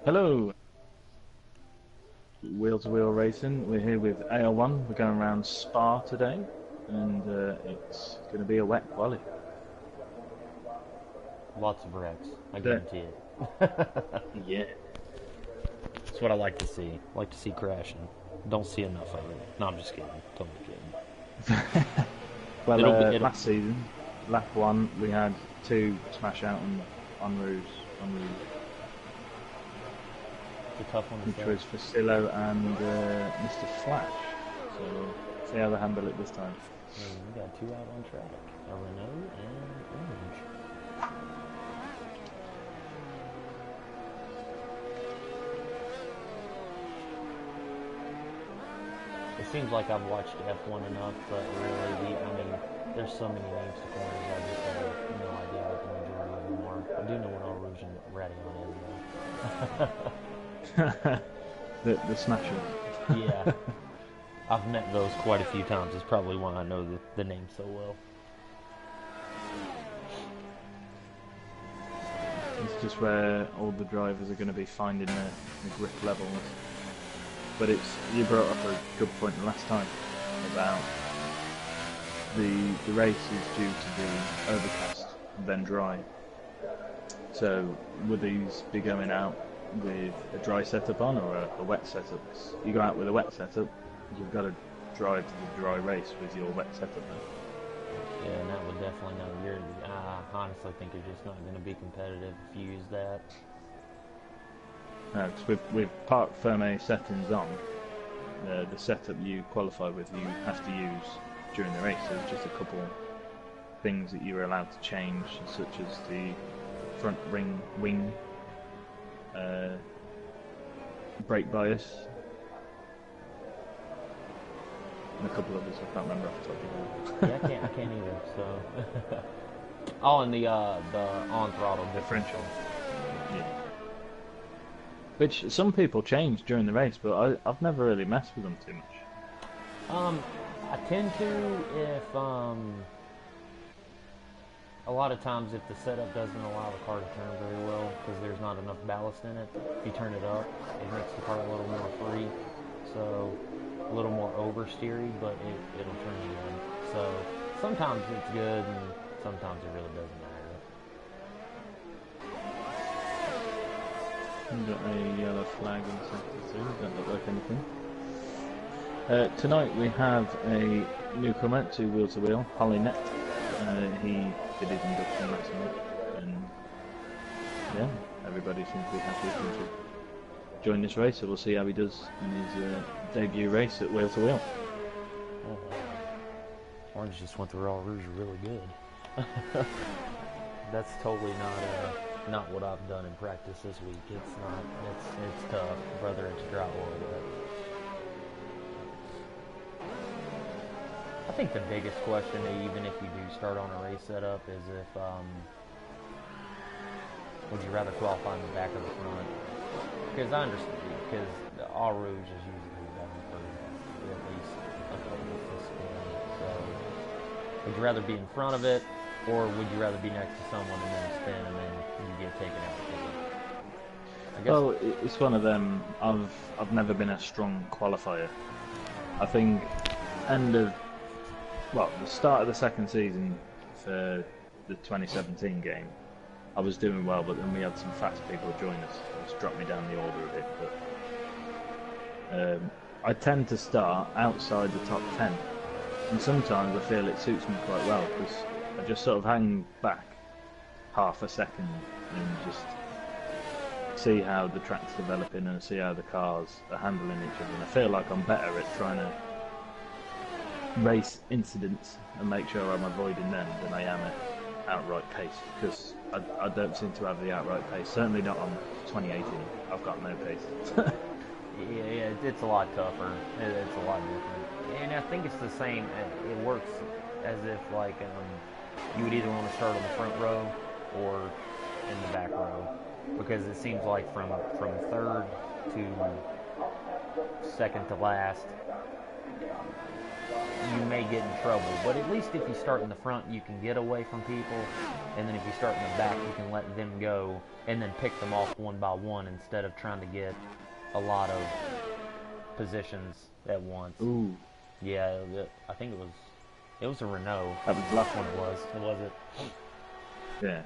Hello, Wheel to Wheel Racing. We're here with AL1. We're going around Spa today, and it's going to be a wet quali. Lots of wrecks, I guarantee it. Yeah. That's what I like to see. I like to see crashing. Don't see enough of it. No, I'm just kidding. Totally kidding. Well, It'll last season, lap one, we had two smash out on Rouge, It's a tough one to which say. was Facillo and Mr. Flash. So we'll see how they handle it this time. We got two out on track. A Renault and Orange. It seems like I've watched F1 enough, but really, there's so many names to corners, I just have no idea what the majority of them are. I do know what All Rouge and Radion is, though. The Smasher. Yeah. I've met those quite a few times. It's probably why I know the name so well. It's just where all the drivers are going to be finding the grip levels. But you brought up a good point last time about the race is due to be overcast and then dry. So would these be going out with a dry setup on or a wet setup? You go out with a wet setup, you've got to drive to the dry race with your wet setup then. Yeah, and that would definitely know. I honestly think you're just not going to be competitive if you use that. No, because with park firme settings on, the setup you qualify with, you have to use during the race. There's just a couple things that you're allowed to change, such as the front wing brake bias, and a couple others I can't remember off the top of my head. Yeah, I can't either. So. Oh, and the on throttle differential. Yeah. Which some people change during the race, but I've never really messed with them too much. I tend to if a lot of times if the setup doesn't allow the car to turn very well because there's not enough ballast in it, if you turn it up, it makes the car a little more free, so a little more oversteery, but it'll turn you in. So sometimes it's good and sometimes it really doesn't matter. Got a yellow flag in sector 2, don't look like anything. Tonight we have a newcomer to Wheel to Wheel, Holly Net. He did his induction last night, and yeah, everybody seems to be happy with him to join this race, so we'll see how he does in his debut race at Wheel to Wheel. Orange just went through All Rouge really good. That's totally not what I've done in practice this week. It's not. It's tough, whether it's dry or wet. I think the biggest question, even if you do start on a race setup, is if would you rather qualify in the back or the front? Because I understand, because the All Rouge is usually done for at least a couple of spin. So, would you rather be in front of it, or would you rather be next to someone and then spin and then you get taken out? I guess. Well, it's one of them. I've never been a strong qualifier. I think the start of the second season for the 2017 game, I was doing well, but then we had some fast people join us, which dropped me down the order a bit. But I tend to start outside the top 10, and sometimes I feel it suits me quite well because I just sort of hang back half a second and just see how the track's developing and see how the cars are handling each other. And I feel like I'm better at trying to race incidents and make sure I'm avoiding them than I am at outright pace, because I don't seem to have the outright pace, certainly not on 2018. I've got no pace. Yeah, it's a lot tougher. It's a lot different. And I think it's the same. It works as if like you would either want to start on the front row or in the back row, because it seems like from third to second to last, you may get in trouble. But at least if you start in the front, you can get away from people, and then if you start in the back, you can let them go and then pick them off one by one instead of trying to get a lot of positions at once. Ooh. Yeah, I think it was a Renault. That was the last one. It was it. Yeah.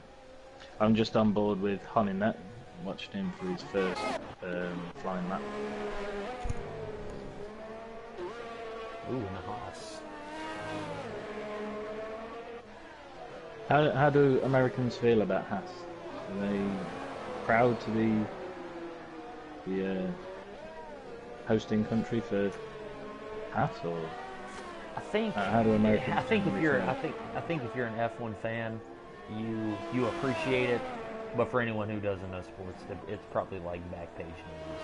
I'm just on board with Honeynet. Watched him for his first flying lap. Ooh, and a Haas. How do Americans feel about Haas? Are they proud to be the hosting country for Haas, or I think how do Americans? I think if you're an F1 fan, you appreciate it. But for anyone who doesn't know sports, it's probably like back page news.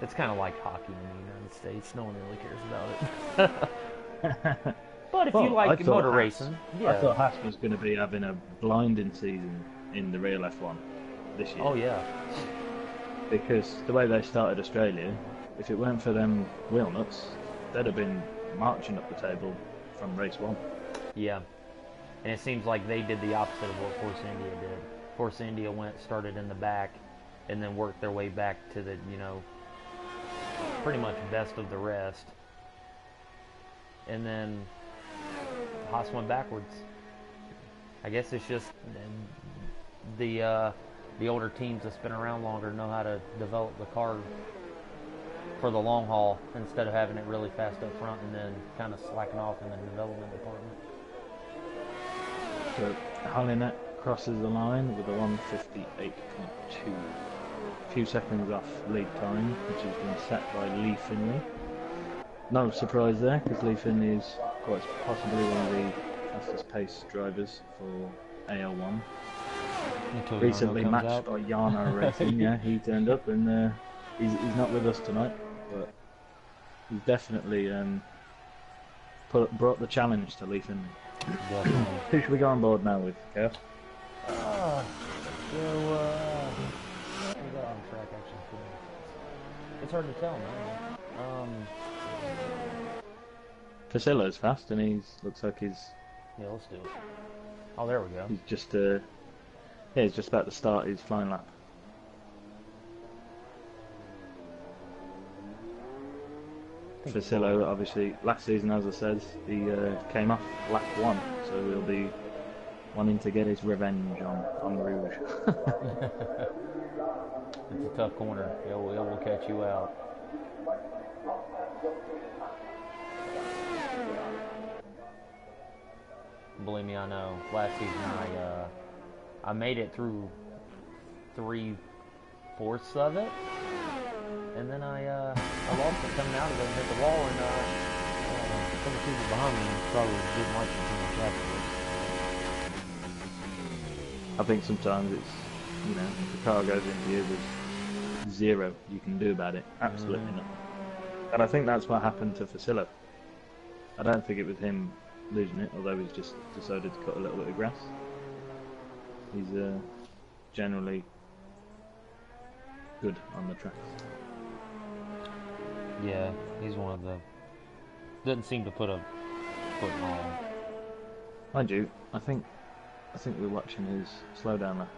It's kind of like hockey in the United States. No one really cares about it. But if you like motor racing, yeah. I thought Haas was going to be having a blinding season in the real F1 this year. Oh yeah. Because the way they started Australia, if it weren't for them wheel nuts, they'd have been marching up the table from race 1. Yeah. And it seems like they did the opposite of what Force India did. Force India started in the back, and then worked their way back to the, pretty much best of the rest. And then Haas went backwards. I guess it's just the older teams that's been around longer know how to develop the car for the long haul instead of having it really fast up front and then kind of slacking off in the development department. So Hallinet crosses the line with a 158.2. A few seconds off lead time, which has been set by Lee Finley. No surprise there, because Lee Finley is quite possibly one of the fastest paced drivers for AL1. Recently matched by Yarno Racing. Yeah, he turned up, and he's not with us tonight, but he's definitely brought the challenge to Lee Finley. Who should we go on board now with, Chaos? We got on track actually. It's hard to tell, man. Facilla's fast, and looks like he's. Yeah, let's do it. Oh, there we go. He's just he's just about to start his flying lap. Facillo, obviously, last season, as I said, he came off lap 1, so he'll be wanting to get his revenge on Rouge. It's a tough corner. It will catch you out. Believe me, I know. Last season, I made it through 3/4 of it. And then I lost it coming out of it and hit the wall, and some people behind me probably didn't like it too much afterwards. I think sometimes it's, if the car goes into you, there's zero you can do about it. Absolutely nothing. And I think that's what happened to Facillo. I don't think it was him losing it, although he's just decided to cut a little bit of grass. He's generally good on the tracks. Yeah, he's one of the... Doesn't seem to put a foot on. Mind you, I think we're watching his slowdown lap.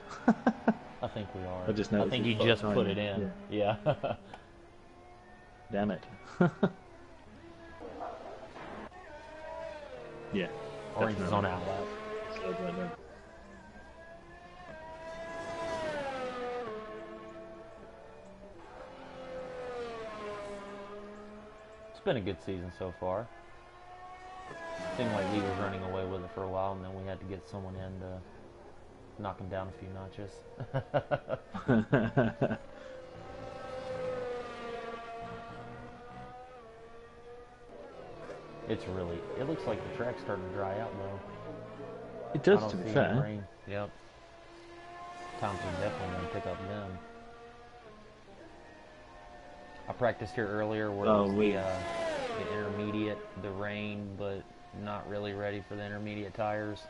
I think we are. I think he just put it in. Yeah. Damn it. Yeah. Orange is on outlet. Slow down. It's been a good season so far. Seemed like we was running away with it for a while, and then we had to get someone in to knock him down a few notches. It looks like the track's starting to dry out though. It does, to be fair. Rain. Yep. Thompson definitely going to pick up then. I practiced here earlier where it was the intermediate, the rain, but not really ready for the intermediate tires.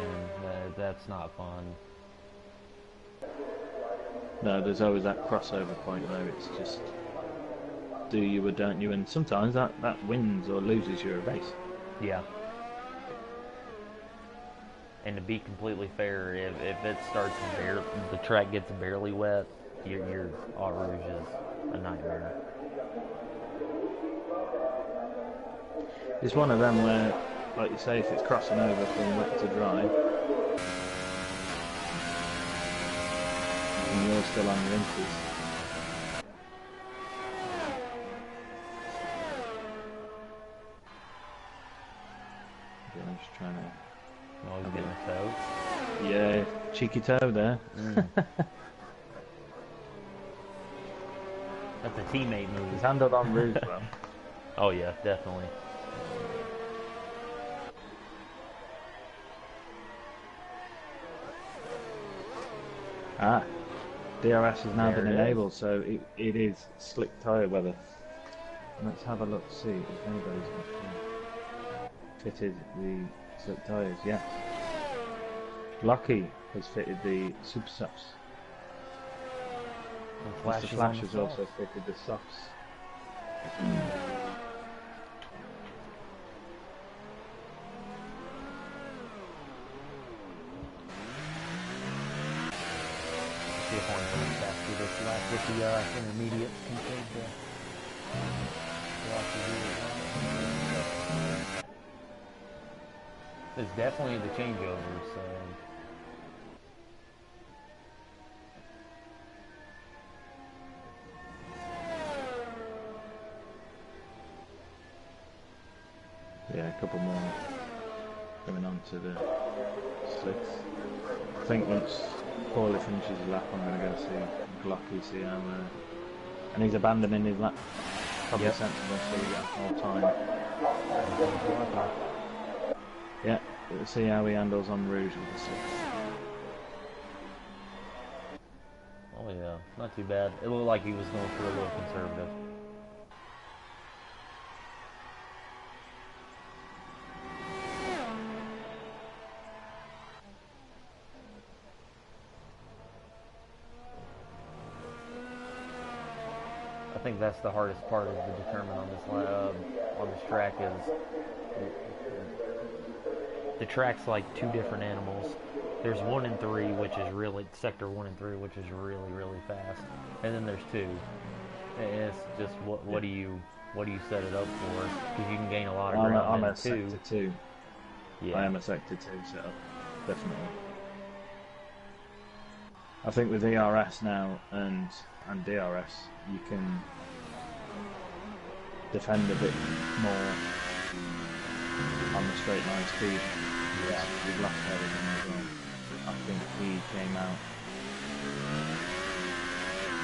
And that's not fun. No, there's always that crossover point where it's just do you or don't you, and sometimes that wins or loses you a race. Yeah. And to be completely fair, if it starts the track gets barely wet, your Eau Rouge is a nightmare. It's one of them where, like you say, if it's crossing over from wet to dry, and you're still on your inches. I'm just trying to... Oh, he's getting a toe. Yeah, cheeky toe there. That's a teammate move. He's handled on Rouge well. Oh yeah, definitely. DRS has now been There it enabled, so it is slick tyre weather. Let's have a look, see if anybody's fitted the slick tyres. Yes. Lucky has fitted the super softs. Mr. Flash has also fitted the softs. See if I'm going faster this lap with the intermediates compared to it's definitely the changeover, so yeah, a couple more coming on to the slicks. I think once Paulie finishes his lap, I'm going to go see Glocky, see how... and he's abandoning his lap. Probably sensible, so we get more time. Yeah, we'll see how he handles on Rouge with the slicks. oh yeah, not too bad. It looked like he was going for a little conservative. I think that's the hardest part of the determine on this track is the track's like two different animals. There's 1 and 3, which is really sector 1 and 3, which is really fast, and then there's 2. And it's just what do you set it up for? Because you can gain a lot of ground. I'm in a sector 2. Yeah. I am a sector 2 setup, definitely. I think with ERS now and DRS, you can defend a bit more on the straight line speed. Yeah, with last everything as well. I think he came out.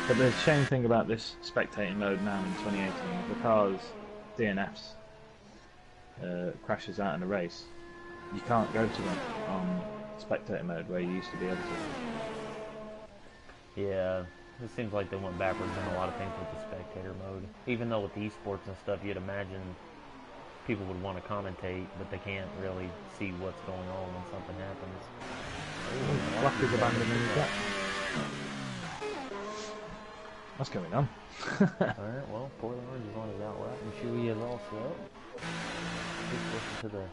But the shame thing about this spectating mode now in 2018, because DNFs crashes out in a race, you can't go to them on spectator mode where you used to be able to. Yeah, it seems like they went backwards in a lot of things with the spectator mode. Even though with esports and stuff, you'd imagine people would want to commentate, but they can't really see what's going on when something happens. Black is abandoning his deck. What's going on? Alright, well, Poor Orange is on his outlap, and Chewy is also. Just listen to the...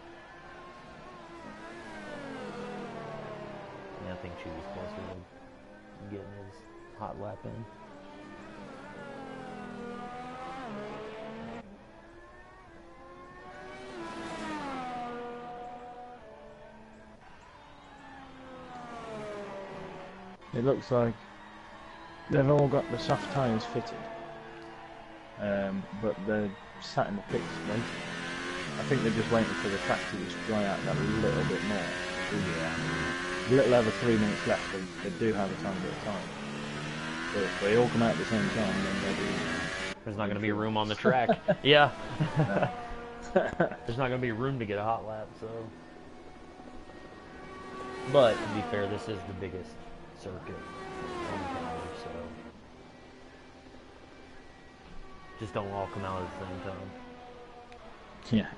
Yeah, I think Chewy's closer to getting his hot lap in. It looks like they've all got the soft tyres fitted, but they're sat in the pits waiting. I think they're just waiting for the track to just dry out that little bit more. Yeah. A little over 3 minutes left, they do have a tiny bit of time. But if they all come out at the same time, then there's not going to be room on the track. Yeah. There's not going to be room to get a hot lap, so... But, to be fair, this is the biggest circuit on the calendar, so... Just don't all come out at the same time. Yeah.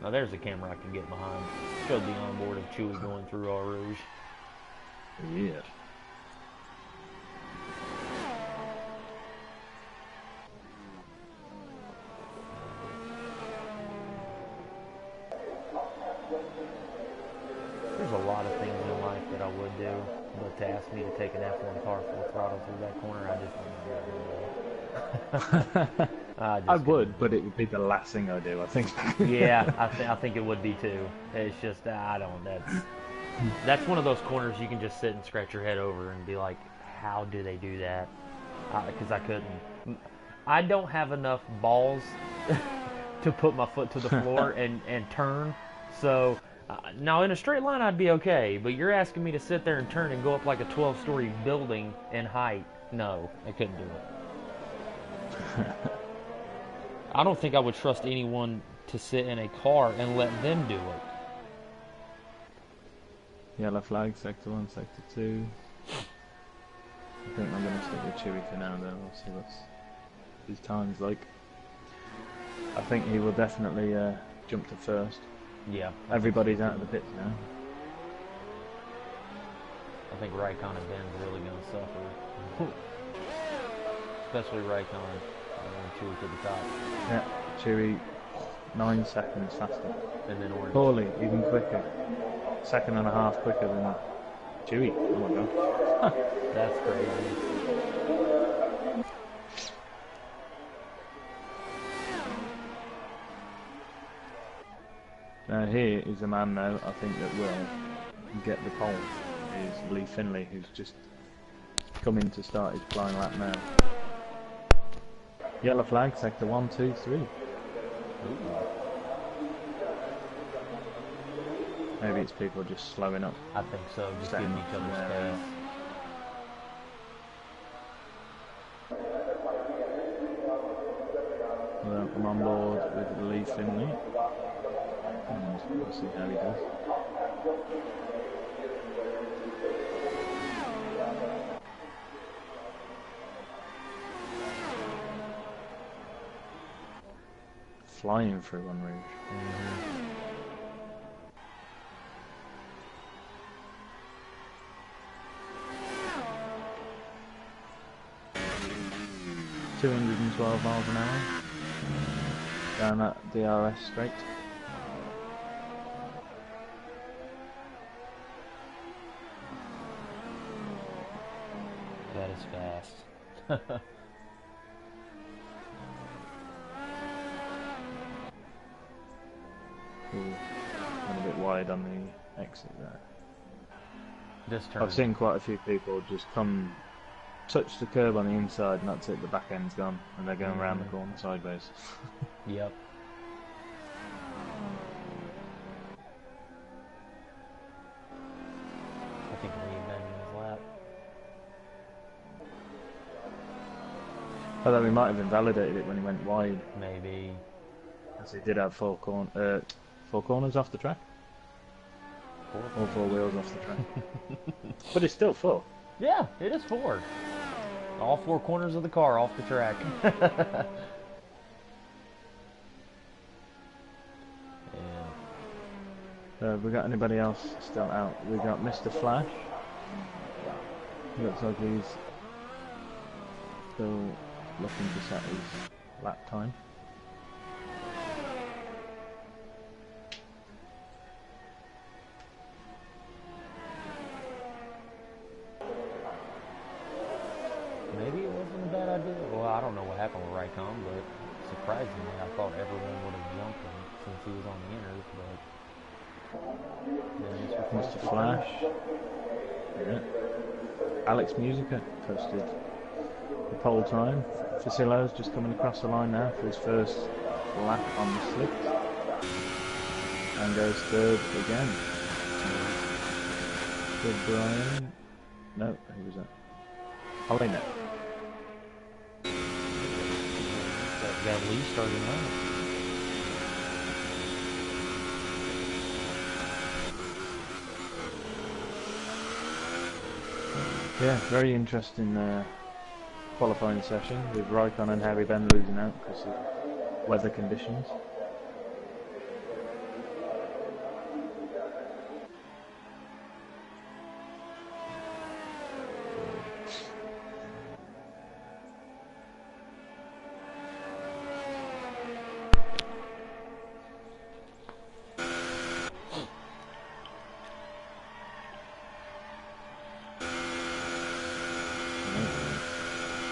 Now there's a camera I can get behind. Showed the onboard of Chewie going through Eau Rouge. Yeah. There's a lot of things in life that I would do, but to ask me to take an F1 car full throttle through that corner, I just wouldn't do it. I would, but it would be the last thing I do, I think. Yeah, I think it would be too. It's just, I don't, that's one of those corners you can just sit and scratch your head over and be like, how do they do that? Because I couldn't. I don't have enough balls to put my foot to the floor and turn. So, now in a straight line I'd be okay, but you're asking me to sit there and turn and go up like a 12-story building in height. No, I couldn't do it. I don't think I would trust anyone to sit in a car and let them do it. Yellow flag, sector 1, sector 2. I think I'm going to stick with Chewie for now, though. We'll see what's his time's like. I think he will definitely jump to first. Yeah. Everybody's out of the pits now. I think Raikkonen and Ben's really going to suffer. Especially Raikkonen. Chewie to the top. Yeah, Chewie 9 seconds faster. And then Orange. Paulie, even quicker. 1.5 seconds quicker than Chewie. Oh my god. That's crazy. Now here is a man though, I think that will get the pole. Is Lee Finley, who's just come in to start his flying lap now. Yellow flag, sector 1, 2, 3. Ooh. Maybe it's people just slowing up. I think so, just giving each other space. Well, I'm on board with Lee Finley. And we'll see how he does. Flying through Eau Rouge. Mm-hmm. 212 miles an hour down that DRS straight. That is fast. Ooh, went a bit wide on the exit there. This turn. I've seen quite a few people just come, touch the curb on the inside, and that's it. The back end's gone, and they're going around the corner sideways. Yep. I think reinventing his lap. Although we might have invalidated it when he went wide. Maybe. As he did have four corners off the track. All 4 wheels off the track. But it's still 4. Yeah, it is 4. All 4 corners of the car off the track. Have we got anybody else still out? We got Mr. Flash. Looks like he's still looking to set his lap time. Maybe it wasn't a bad idea. Well, I don't know what happened with Raikkonen, but surprisingly, I thought everyone would have jumped him since he was on the inners, but... Mr. Flash. Yeah. Alex Musica posted the pole time. Facillo's just coming across the line now for his first lap on the slick. And goes third again. Good Brian. No, who was that? Hollinet. Got Lee starting out. Yeah, very interesting qualifying session with Raikkonen and Harry Ben losing out because of weather conditions.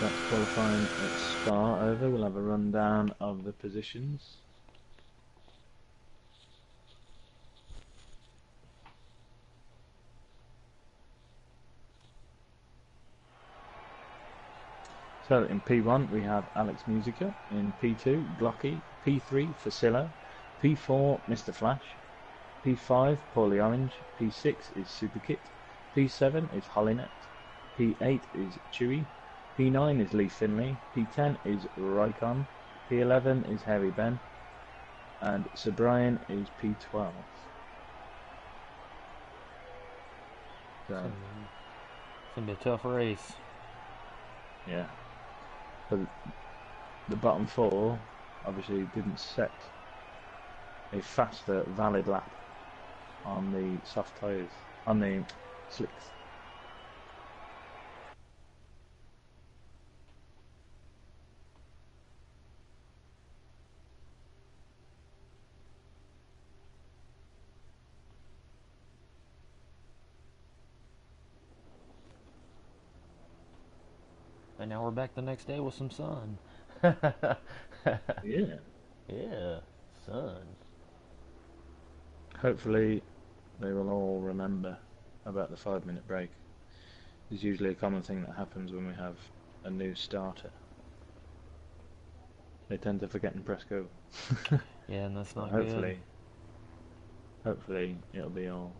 That's qualifying at Spa over. We'll have a rundown of the positions. So in P1 we have Alex Musica, in P2 Glocky, P3 Facillo, P4 Mr. Flash, P5 Paulie Orange, P6 is Superkit, P7 is Hollinet, P8 is Chewy, P9 is Lee Finley, P10 is Raikkonen, P11 is Harry Ben, and Sir Brian is P12. So, It's gonna be a tough race. yeah. But the bottom four obviously didn't set a faster valid lap on the soft tyres, on the slicks. And now we're back the next day with some sun. Yeah. Yeah, sun. Hopefully they will all remember about the 5-minute break. It's usually a common thing that happens when we have a new starter. They tend to forget and press go. Yeah, and that's not hopefully, hopefully it'll be all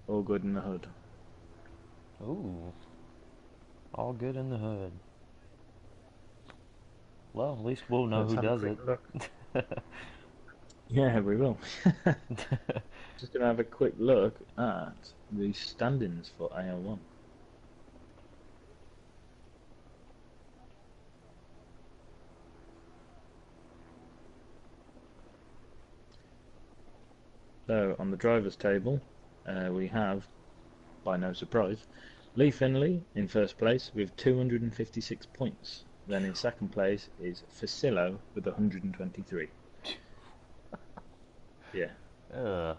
good in the hood. good. Ooh. All good in the hood. Well, at least we'll know Let's who have a does quick it. look. Yeah, we will. Just going to have a quick look at the standings for AL1. So, on the drivers' table, we have, by no surprise, Lee Finley in first place with 256 points. Then in second place is Facillo with 123. Yeah. Ugh.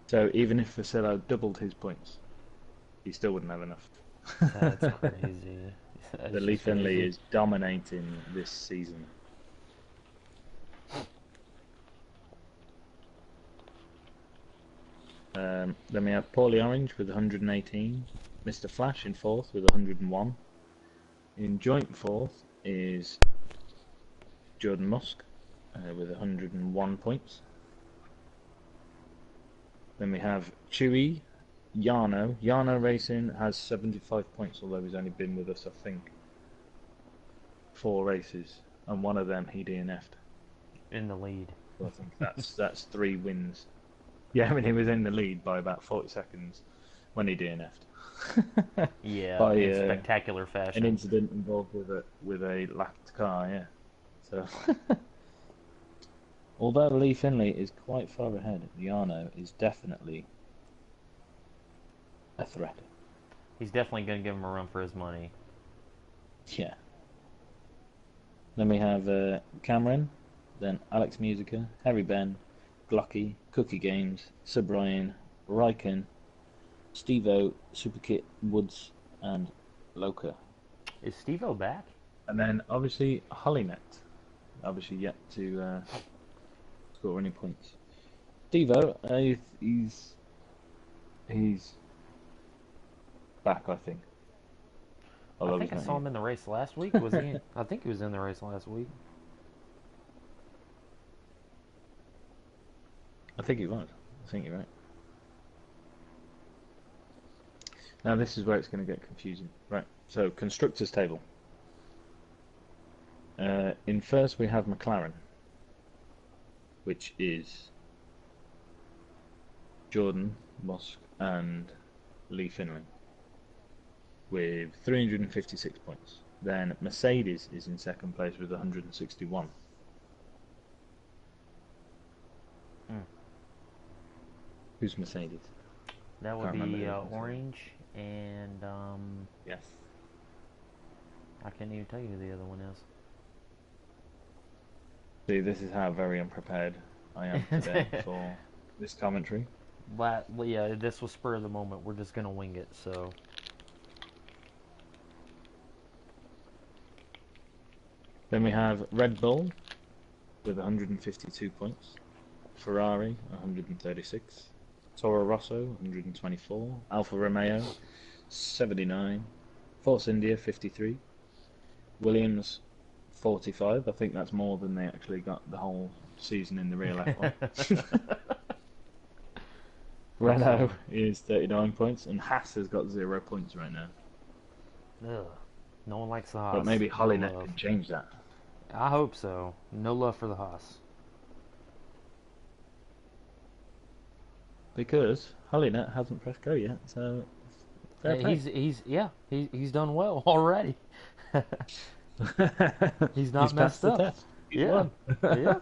So even if Facillo doubled his points, he still wouldn't have enough. That's crazy. That's The Lee just Finley crazy. is dominating this season. Then we have Paulie Orange with 118, Mr. Flash in fourth with 101. In joint fourth is Jordan Musk with 101 points. Then we have Chewy, Yarno. Yarno Racing has 75 points, although he's only been with us, I think, 4 races, and one of them he DNF'd. In the lead. So I think that's 3 wins. Yeah, I mean he was in the lead by about 40 seconds when he DNF'd. Yeah, By in spectacular an fashion. incident involved with a lapped car, yeah. So, although Lee Finley is quite far ahead, Yarno is definitely a threat. He's definitely going to give him a run for his money. Yeah. Then we have Cameron, then Alex Musica, Harry Ben, Glocky, Cookie Games, Sir Brian, Raikkonen, Steve-O, Superkit, Woods, and Loka. Is Steve-O back? And then obviously Hollinet, obviously yet to score any points. Steve-O, he's back, I think. I Although think I he's saw not him in the race last week. Was he? I think he was in the race last week. I think he was. I think you're right. Now this is where it's going to get confusing. Right, so constructors table. In first we have McLaren, which is Jordan, Musk, and Lee Finley with 356 points. Then Mercedes is in second place with 161. Hmm. Who's Mercedes? That would be orange and Yes. I can't even tell you who the other one is. See, this is how very unprepared I am today for this commentary. But yeah, this was spur of the moment. We're just gonna wing it. So then we have Red Bull with 152 points, Ferrari 136, Toro Rosso 124, Alfa Romeo 79, Force India 53, Williams 45. I think that's more than they actually got the whole season in the real F1. Renault is 39 points, and Haas has got 0 points right now. ugh, no one likes the Haas. But maybe No Hollinet love. can change that. I hope so. No love for the Haas. Because Hollinet hasn't pressed go yet, so fair Hey, play. he's done well already. He's not passed messed the up. test. He's Yeah, won. yeah.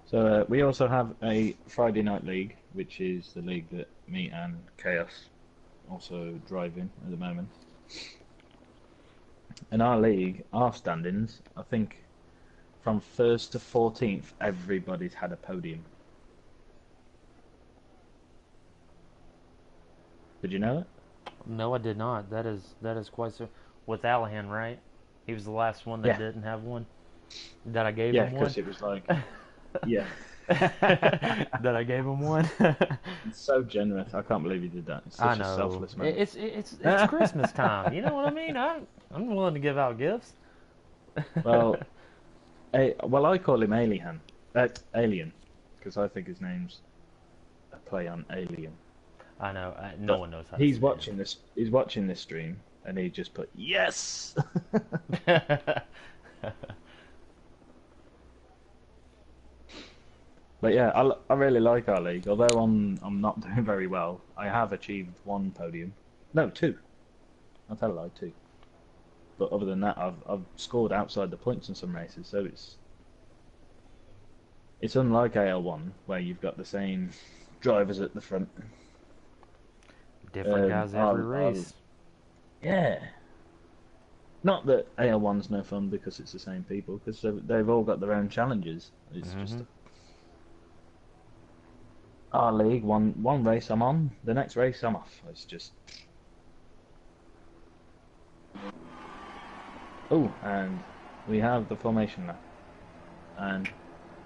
So we also have a Friday Night League, which is the league that me and Chaos also drive in at the moment. In our league, our standings, I think from 1st to 14th, everybody's had a podium. Did you know that? No, I did not. That is quite so. With Allahan, right? He was the last one that Yeah. didn't have one. That I gave Yeah, him one. because it was like, yeah. That I gave him one. It's so generous. I can't believe you did that. It's such I know. a selfless man. It's Christmas time. You know what I mean? I'm willing to give out gifts. Well, I call him Alien, because I think his name's a play on Alien. I know. No one knows how. He's to watching this. He's watching this stream, and he just put yes. But yeah, I really like our league. Although I'm not doing very well, I have achieved 1 podium. No, 2. I'll tell a lie, 2. But other than that, I've scored outside the points in some races. So it's unlike AL1 where you've got the same drivers at the front. Different guys every race. Yeah. Not that AL1's no fun because it's the same people, because they've all got their own challenges. It's just our league. One race I'm on, the next race I'm off. It's just. Oh, and we have the formation lap, and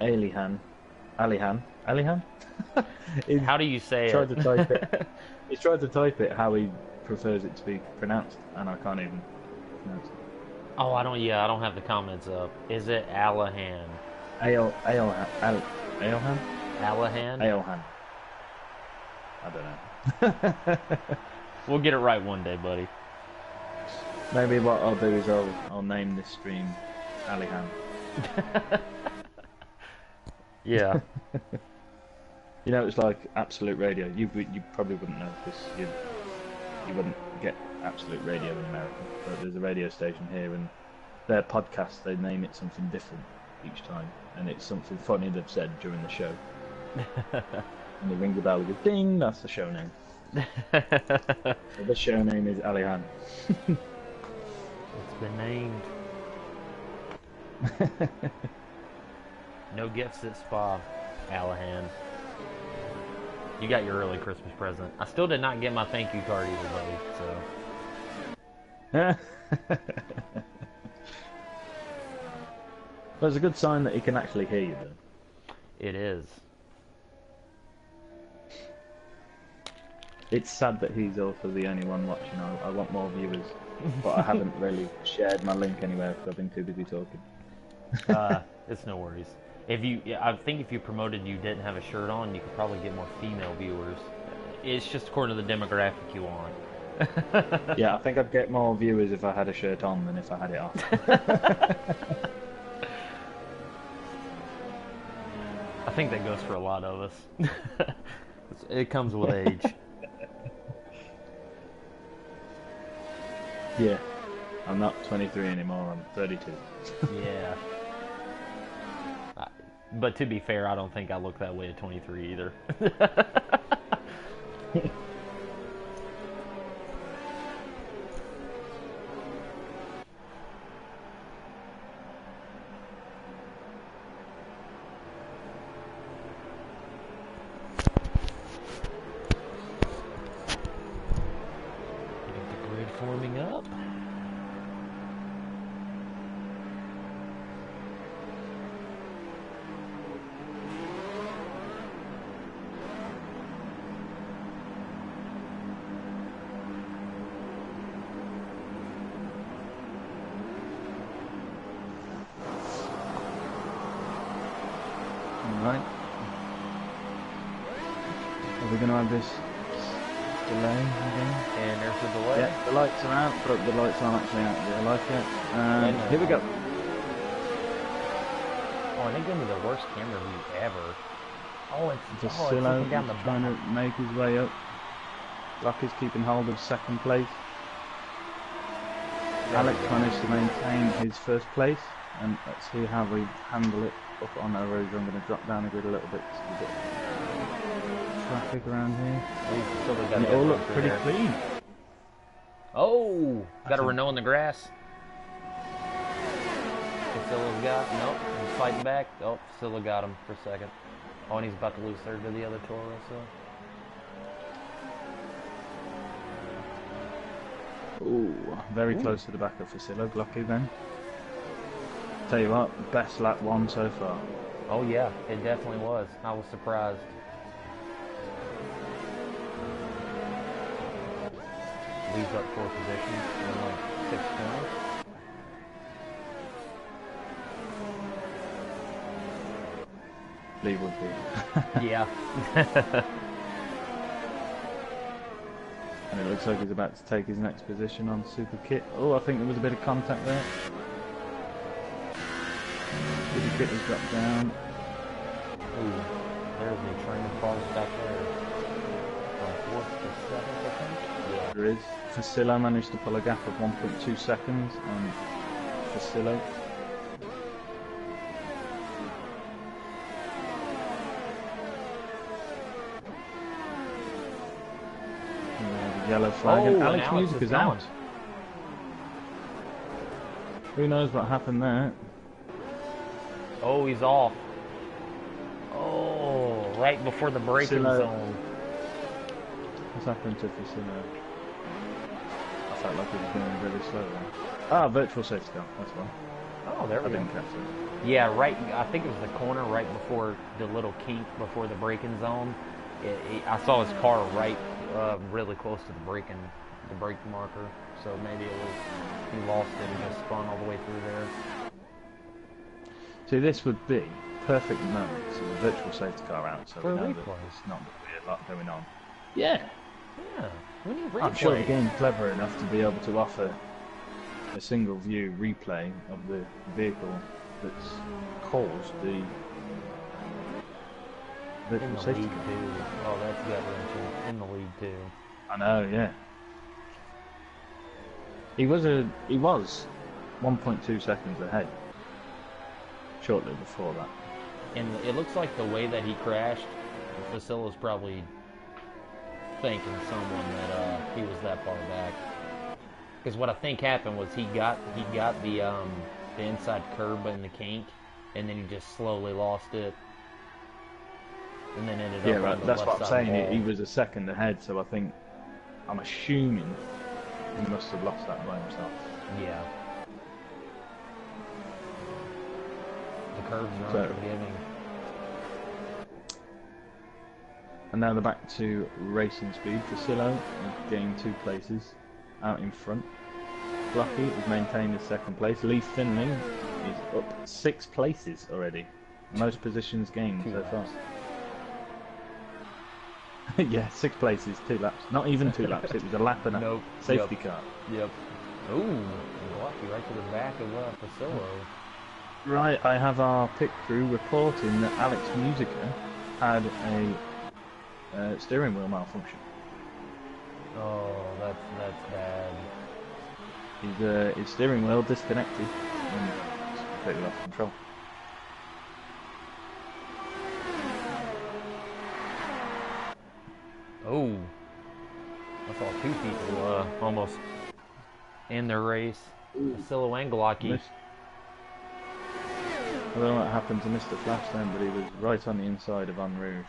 Alihan. How do you say tried it? to type it. He's tried to type it how he prefers it to be pronounced, and I can't even pronounce it. Oh, I don't. Yeah, I don't have the comments up. Is it Allahan? Ailhan? Allahan? Ailhan. I don't know. We'll get it right one day, buddy. Maybe what I'll do is I'll name this stream Alihan. Yeah. You know, it's like Absolute Radio. You probably wouldn't know because you wouldn't get Absolute Radio in America. But there's a radio station here, and their podcast, they name it something different each time, and it's something funny they've said during the show. And they ring the bell and go, ding, that's the show name. So the show name is Alihan. It's been named. No gifts at Spa, Allahan. You got your early Christmas present. I still did not get my thank you card either, buddy, so. Well, it's a good sign that he can actually hear you, though. It is. It's sad that he's also the only one watching. I want more viewers, but I haven't really shared my link anywhere because I've been too busy talking. It's no worries. I think if you promoted you didn't have a shirt on, you could probably get more female viewers. It's just according to the demographic you want. Yeah, I think I'd get more viewers if I had a shirt on than if I had it off. I think that goes for a lot of us. It comes with age. Yeah. I'm not 23 anymore, I'm 32. Yeah. But to be fair, I don't think I look that way at 23 either. Getting the grid forming up. Alright. Are we going to have this delay again? And there's the delay. Yeah, the lights are out, but the lights aren't actually out in real life yet. Here we go. Oh, and they gave me the worst camera view ever. Oh, it's Vasilo looking down the trying to make his way up. Locky's keeping hold of second place. Alex managed to maintain his first place, and let's see how we handle it up on our road. I'm going to drop down a grid a little bit so we get traffic around here. And it all looks pretty clean. Oh, got a Renault in the grass. Priscilla's got, nope, he's fighting back. Oh, Priscilla got him for a second. Oh, and he's about to lose third to the other Toro, so. Ooh, very close to the back of Facillo. Lucky then. Tell you what, best lap one so far. Oh yeah, it definitely was. I was surprised. Leaves up 4 positions in like 6 points. Lee would be. Yeah. And it looks like he's about to take his next position on Super Kit. Oh, I think there was a bit of contact there. Super Kit has dropped down. Ooh, there's the train falls back there. From 4th to 7th, I think. Yeah. There is. Facillo managed to pull a gap of 1.2 seconds on Facillo. Yellow flag, and Alex Music is out. Who knows what happened there? Oh, he's off. Oh, right before the braking zone. What's happened to Facillo? I felt like he was going really slow then. Ah, virtual safety car, that's why. Oh, there we go. I didn't catch it. Yeah, right, I think it was the corner right before the little kink before the braking zone. I saw his car right really close to the brake marker, so maybe it was he lost it and just spun all the way through there. See, this would be perfect moment to the virtual safety car out, so for we know replay. that there's not a lot going on. Yeah, we need replay. I'm sure the game's clever enough to be able to offer a single view replay of the vehicle that's caused the virtual safety car. Too. Oh, that's gut-wrenching. In the lead too. I know, yeah. He was 1.2 seconds ahead shortly before that. And it looks like the way that he crashed, Facila's probably thanking someone that he was that far back. Because what I think happened was he got the inside curb in the kink, and then he just slowly lost it. And then ended up on the that's left what I'm side saying. He wall. was a second ahead, so I'm assuming he must have lost that by himself. Yeah. The curb's not So- forgiving. And now they're back to racing speed. Facillo gained 2 places out in front. Blocky has maintained his second place. Lee Finley is up 6 places already. Most positions gained so far. Yeah, 6 places, 2 laps. Not even 2 laps, it was a lap and a Nope. safety car. Yep. Ooh, Blocky right to the back of Facillo. Right, I have our pit crew reporting that Alex Musica had a steering wheel malfunction. Oh, that's bad. His steering wheel disconnected and it's completely off control. Oh, I saw two people almost in their race. Silo and Glocky. I don't know what happened to Mr. Flash then, but he was right on the inside of En Rouge.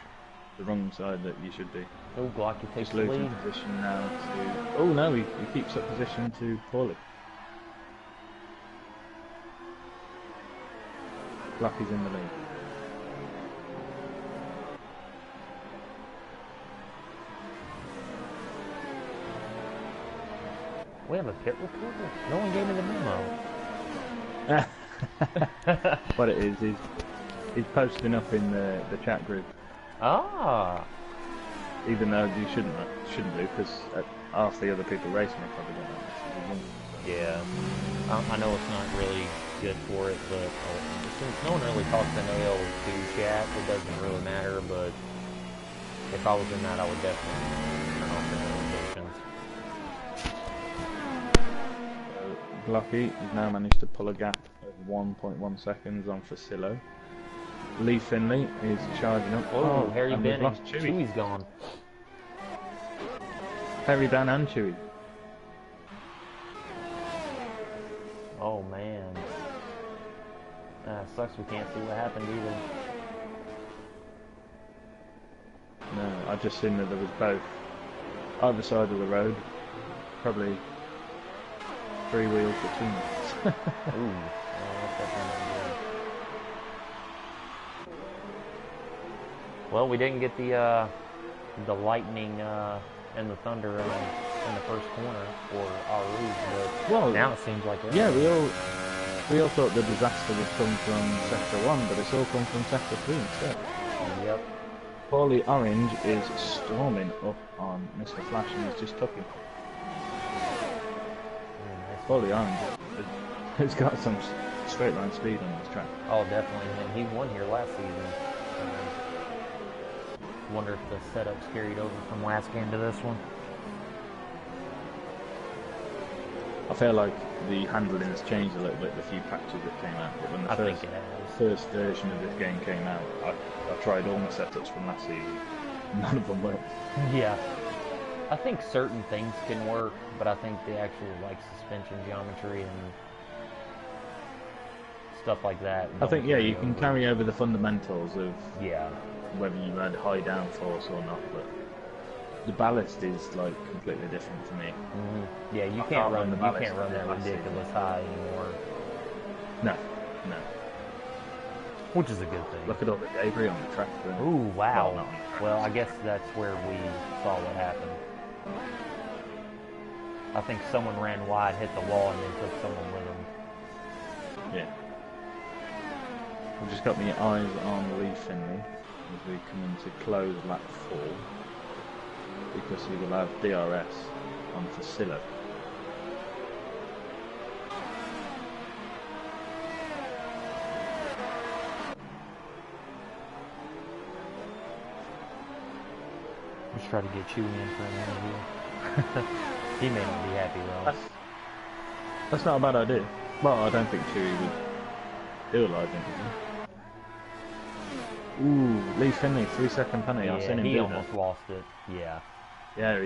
The wrong side that you should be. Oh, Glocky takes Just the losing lead. position now to... Oh no, he keeps up position to Paulie. Glocky's in the lead. We have a pit reporter? No one gave me the memo. What it is, he's posting up in the chat group. Ah. Even though you shouldn't do, because half the other people racing it probably don't know this. Yeah. I know it's not really good for it, but since no one really talks in AL2 chat, it doesn't really matter, but if I was in that, I would definitely turn off the notifications. Glocky has now managed to pull a gap of 1.1 seconds on Facillo. Lee Finley is charging up. Oh, Harry and Ben we've and lost Chewy. Chewy's gone. Harry Ben and Chewy. Oh, man. Sucks we can't see what happened either. No, I just seen that there was both. Either side of the road. Probably 3 wheels between us. Ooh. That's definitely good. Well, we didn't get the lightning and the thunder in the first corner for our Rouge, but Well, now it seems like it. Yeah, we all thought the disaster would come from Sector 1, but it's all come from Sector 3 instead. Yep. Paulie Orange is storming up on Mr. Flash and he's just took him. Paulie Orange has got some straight line speed on this track. Oh, definitely. And he won here last season. Wonder if the setup's carried over from last game to this one. I feel like the handling has changed a little bit, the few patches that came out. But when the first version of this game came out, I tried all my setups from last season. None of them worked. Yeah. I think certain things can work, but I think the actual suspension geometry and stuff like that. I think you can carry over the fundamentals of whether you had high downforce or not, but the ballast is completely different for me. Mm-hmm. Yeah, you can't run that ridiculous high anymore. No. Which is a good thing. Look at all the debris on the track. Ooh, wow. Well, I guess that's where we saw what happened. I think someone ran wide, hit the wall, and then took someone with them. Yeah. I've just got my eyes on Lee Finley as we come into close lap 4, because he will have DRS on Facillo. Let's try to get Chewy in for an interview. He may not be happy though. That's not a bad idea. Well, I don't think Chewy would do a live interview. Ooh, Lee Finley, 3-second penalty. Yeah, I've seen him he do almost lost it. Yeah. Yeah,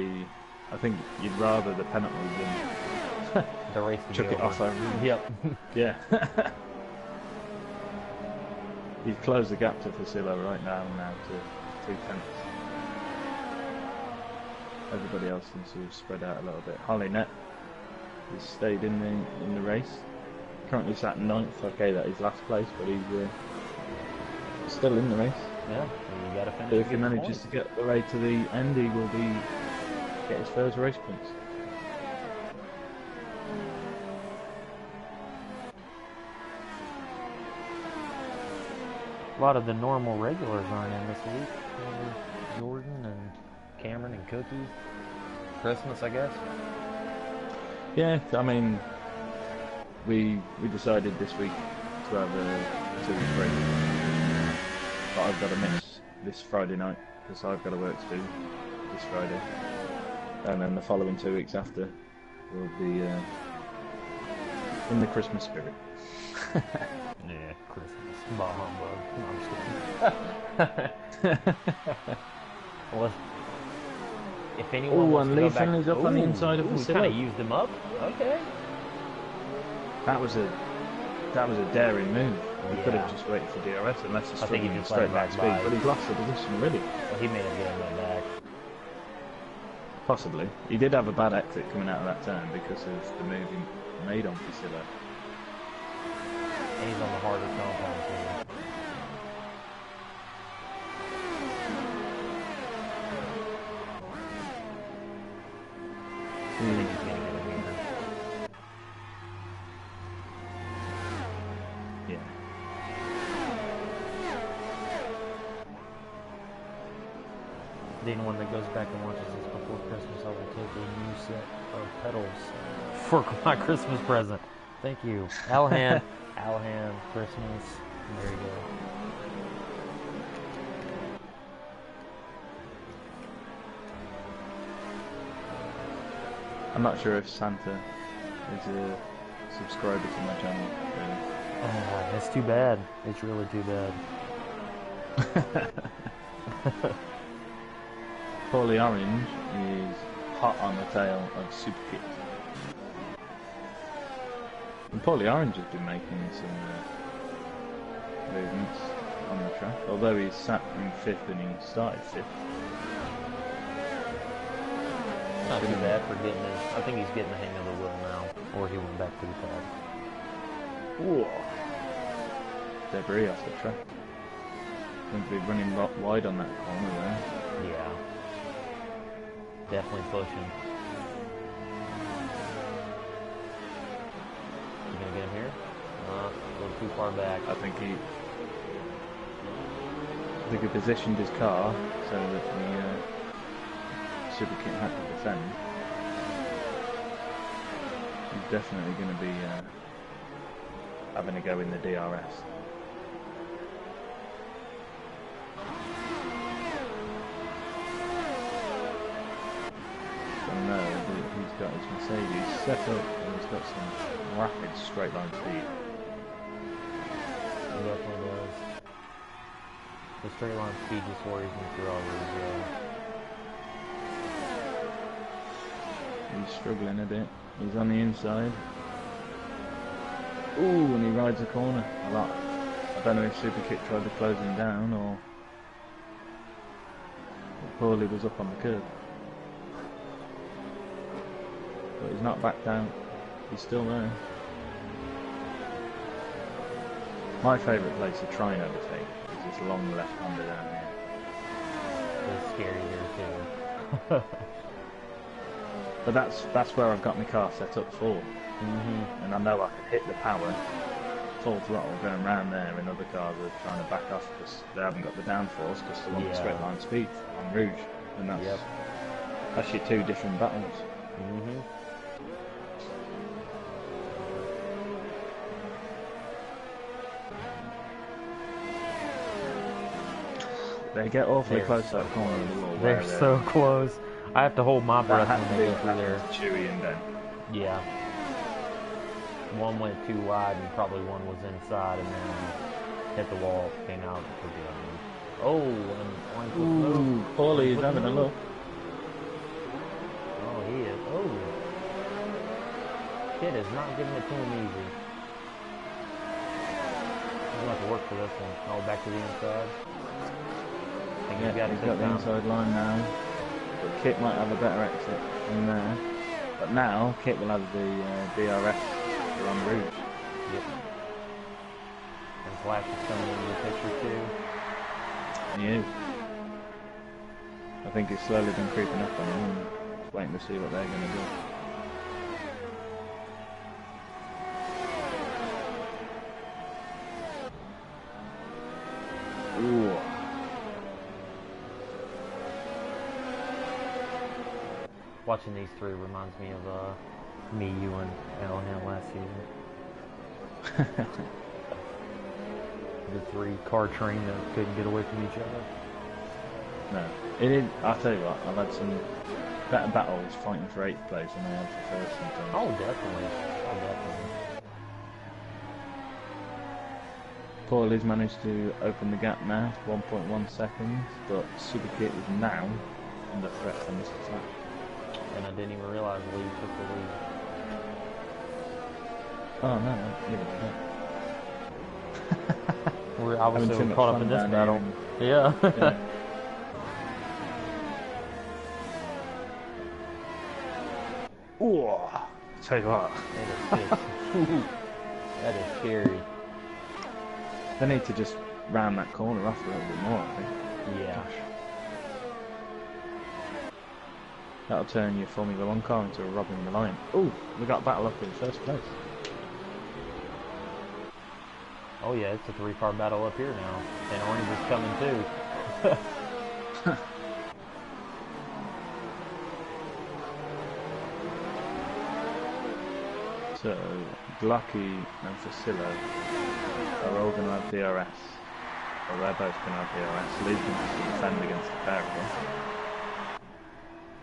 I think you'd rather the penalty than the race to chuck it off over. Yep. Yeah. He's closed the gap to Facillo right now to 2 tenths. Everybody else seems to have spread out a little bit. Hollynet has stayed in the race. Currently sat 9th. Okay, that is last place, but he's still in the race. Yeah, you gotta finish. So if he manages to get the way to the end, he will get his first race points. A lot of the normal regulars aren't in this week. Jordan and Cameron and Cookie. Christmas, I guess. Yeah, I mean, we decided this week to have a 2 week break. But I've got to miss this Friday night because I've got to work to do this Friday. And then the following 2 weeks after will be in the Christmas spirit. Yeah, Christmas. Bah humbug. No, I'm just kidding. Well, if anyone Oh, wants and to Lee go back... Finley's up on the inside of the we kind silo. of used him up. Okay. That was a daring move. He could have just waited for DRS unless he's I think he struggling just straight let back it speed. back by. But he's lost the position already. Well, he may have given that back. Possibly. He did have a bad exit coming out of that turn because of the move he made on Priscilla. And he's on the harder compound too. I think he's gonna get a winner. Yeah. Anyone that goes back and watches this before Christmas, I will take a new set of pedals for my Christmas present. Thank you. Alhan, Christmas. There you go. I'm not sure if Santa is a subscriber to my channel, really. It's too bad. It's really too bad. Paulie Orange is hot on the tail of Superkit. And Paulie Orange has been making some movements on the track, although he's sat in 5th and he started 5th. Not too bad for getting his... I think he's getting the hang of the wheel now. Or he went back to the pad. Whoa. Debris off the track. Going to be running wide on that corner there. Yeah. Definitely pushing. You gonna get him here? A little too far back. I think he positioned his car so that the Superkit had to defend. He's definitely going to be having a go in the DRS. So no, he's got his Mercedes set up and he's got some rapid straight line speed. He definitely does. The straight line speed just worries me through all these. He's struggling a bit. He's on the inside. Ooh, and he rides a corner a lot. I don't know if Superkit tried to close him down or Paulie was up on the curb. But he's not backed out. He's still there. My favourite place to try and overtake is this long left-hander down here. It's scary there too. But that's where I've got my car set up for. And I know I can hit the power, full throttle going round there, and other cars are trying to back off because they haven't got the downforce because they want the straight line speed on Rouge. And that's your two different battles. They get awfully close to that corner of the wall. They're so close. I have to hold my breath when they go through there. Chewy and Ben. Yeah. One went too wide and probably one was inside and then hit the wall, came out for the other one. Oh, and ooh, Paulie is having a look. Oh, he is. Oh. Kid is not giving it to him easy. He's going to have to work for this one. Oh, back to the inside. I think He's got the inside line now. But Kit might have a better exit in there. But now, Kit will have the DRS on Rouge. Yep. And Flash is coming into the picture too. He is. I think he's slowly been creeping up on him and just waiting to see what they're going to do. Ooh. Watching these three reminds me of me, you, and Alhan last season. the three-car train that couldn't get away from each other. No, it is. I'll tell you what, I've had some better battles fighting for 8th place than I had for first sometimes. Oh, definitely. Oh, definitely. Paulie managed to open the gap now, 1.1 seconds, but Super Kit is now under threat from Mr. Flash. And I didn't even realize Lee took the lead. Oh no, I was having too so much caught up fun in this down battle. here Yeah. Yeah. Ooh, tell you what, That is scary. they need to just round that corner off a little bit more, I think. Yeah. Gosh. That'll turn your Formula 1 car into a Robin Reliant. Ooh, we got a battle up in first place. Oh yeah, it's a three-car battle up here now. And Orange is coming too. So, Glucky and Facillo are all going to have DRS. Well, they're both going to have DRS. Lee's going to have to defend against the pair of them.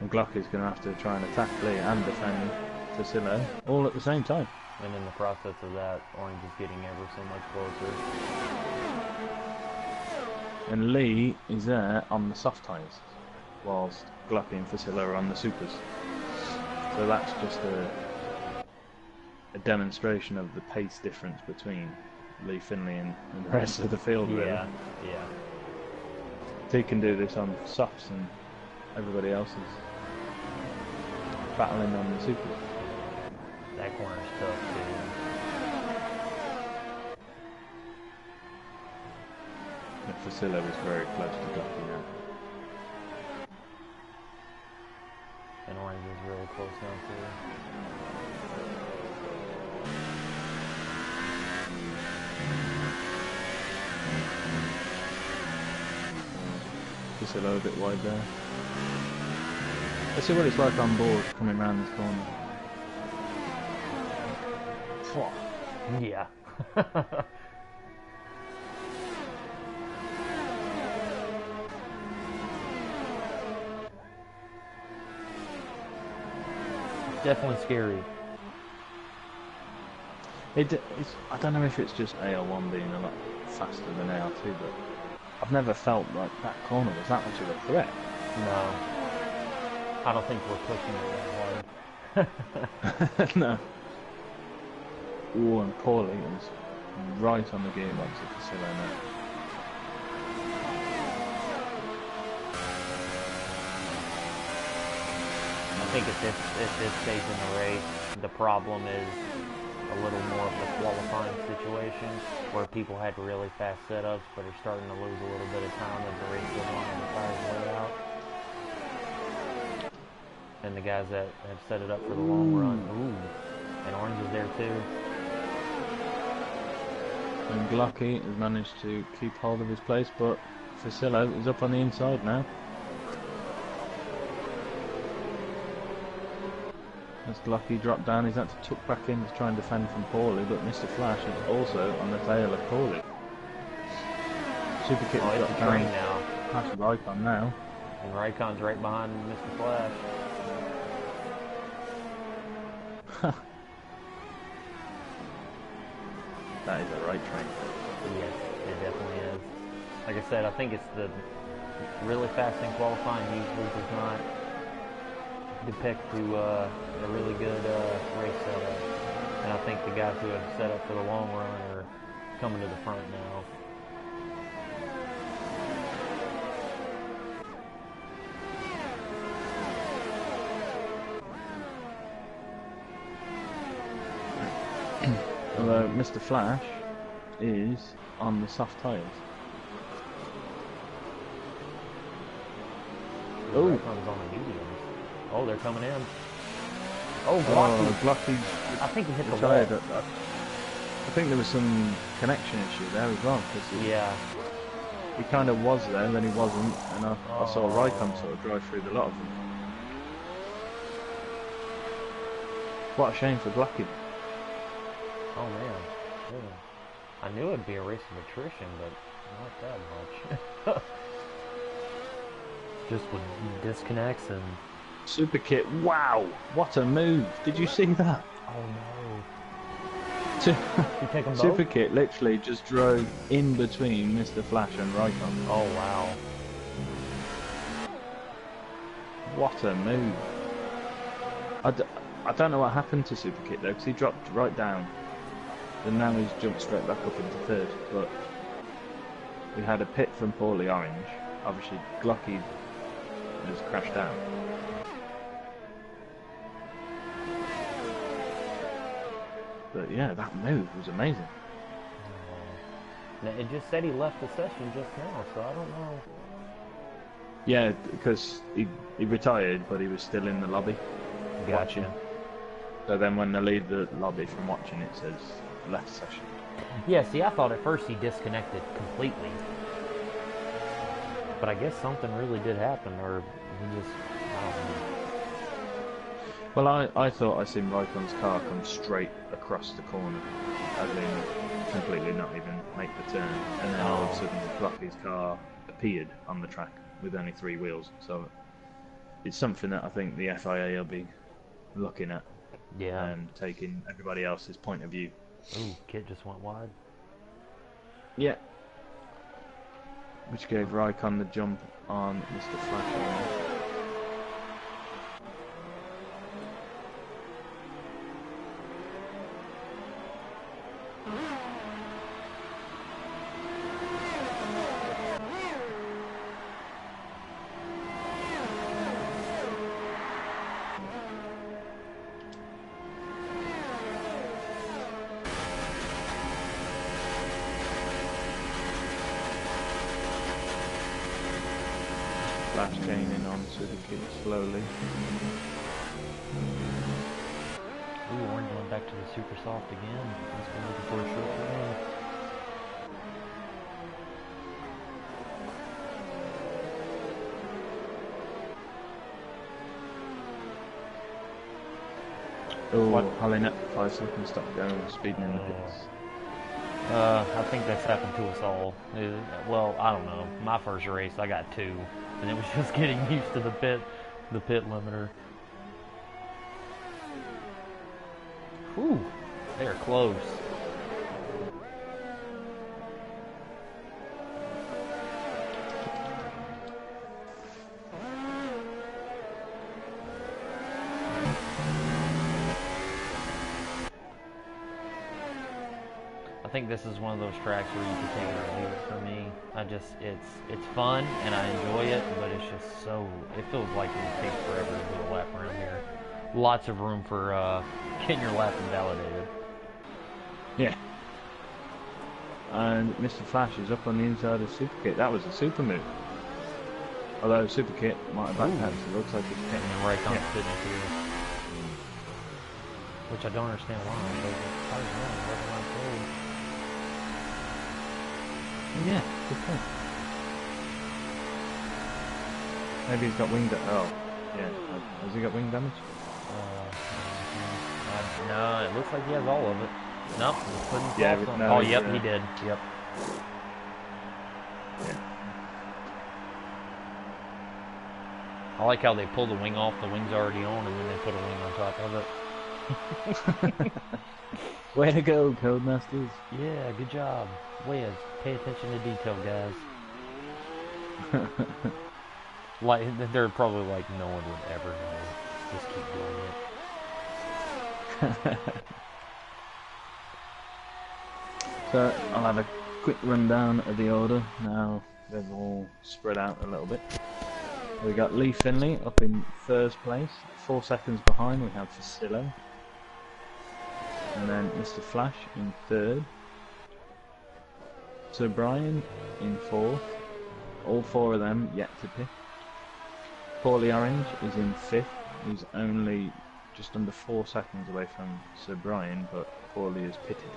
And Glucky's going to have to try and attack Lee and defend Facillo all at the same time. And in the process of that, Orange is getting ever so much closer. And Lee is there on the soft tyres, whilst Glucky and Facillo are on the supers. So that's just a demonstration of the pace difference between Lee Finley and the rest of the field, really. Yeah, yeah. He can do this on softs and everybody else is battling on the supers. That corner's tough too. Facillo is very close to Glucky now. And Orange is really close now too. Facillo a bit wide there. Let's see what it's like on board coming round this corner. Yeah. Definitely scary. It's, I don't know if it's just AL1 being a lot faster than AL2, but I've never felt like that corner was that much of a threat. No. I don't think we're pushing it that hard. No. Ooh, and Paulie is right on the gearbox of Facillo now. I think at this stage in the race, the problem is a little more of the qualifying situation, where people had really fast setups, but are starting to lose a little bit of time as the race goes on and the tires wear out. And the guys that have set it up for the long run, and Orange is there too. And Glucky has managed to keep hold of his place, but Facillo is up on the inside now. As Glucky dropped down, he's had to tuck back in to try and defend from Paulie, but Mr. Flash is also on the tail of Paulie. Super Kit has got train now. Past Raikon now. And Raikon's right behind Mr. Flash. That is a right train. Yes, it definitely is. Like I said, I think it's the really fast in qualifying usually does not depict to a really good race setup. And I think the guys who have set up for the long run are coming to the front now. Although Mr. Flash is on the soft tyres. Oh, Raikon's on the mediums. Oh, they're coming in. Oh, Glucky. I think he hit the wall. I think there was some connection issue there as well, because he kind of was there, then he wasn't, and I saw Raikon sort of drive through the lot of them. What a shame for Glucky. Oh man. Yeah. I knew it'd be a race of attrition, but not that much. Just with disconnects and... Super Kit, wow! What a move! Did you see that? Oh no. You take them both? Super Kit literally just drove in between Mr. Flash and Raikkonen. Oh wow. What a move! I don't know what happened to Super Kit though, because he dropped right down, and now he's jumped straight back up into third. But we had a pit from Paulie Orange. Obviously, Glocky has crashed out. But yeah, that move was amazing. Now, it just said he left the session just now, so I don't know. Yeah, because he retired, but he was still in the lobby. Gotcha. Watching. So then when they leave the lobby from watching, it says left session. Yeah, see, I thought at first he disconnected completely. But I guess something really did happen, or he just, I don't know. Well, I thought I seen Raikkonen's car come straight across the corner, as in completely not even make the turn, and then all of a sudden Glocky's car appeared on the track with only 3 wheels. So it's something that I think the FIA will be looking at, and taking everybody else's point of view. Ooh, Kit just went wide. Yeah. Which gave Raikkonen the jump on Mr. Flash. Flash gaining on Super Kit slowly. Ooh, Orange going back to the super soft again. He's been looking for a short run. Oh, Hollinet, 5 seconds stop going, speeding in the pits. I think that's happened to us all. Well, I don't know. My first race, I got 2, and it was just getting used to the pit limiter. Whew, they're close. I think this is one of those tracks where you can take it or leave it for me. It's fun and I enjoy it, but it's just so, it feels like it takes forever to do a lap around here. Lots of room for getting your lap invalidated. Yeah. And Mr. Flash is up on the inside of Super Kit. That was a super move. Although Super Kit might have backpacked, it looks like he's And then Raikkonen fitting through. Which I don't understand why. Yeah, good point. Maybe he's got wing damage. Oh, yeah. Has he got wing damage? No, it looks like he has all of it. Nope, he's putting yeah, on. no, Oh, yep, he did. Yep. Yeah. I like how they pull the wing off, the wing's already on, and then they put a wing on top of it. Way to go, Codemasters. Yeah, good job. Wes, pay attention to detail, guys. Like, they're probably like, no one would ever know. Just keep doing it. So, I'll have a quick rundown of the order. Now, they've all spread out a little bit. We got Lee Finley up in first place. 4 seconds behind, we have Facillo. And then Mr. Flash in third. Sir Brian in fourth. All 4 of them yet to pit. Paulie Orange is in fifth. He's only just under 4 seconds away from Sir Brian, but Paulie is pitted.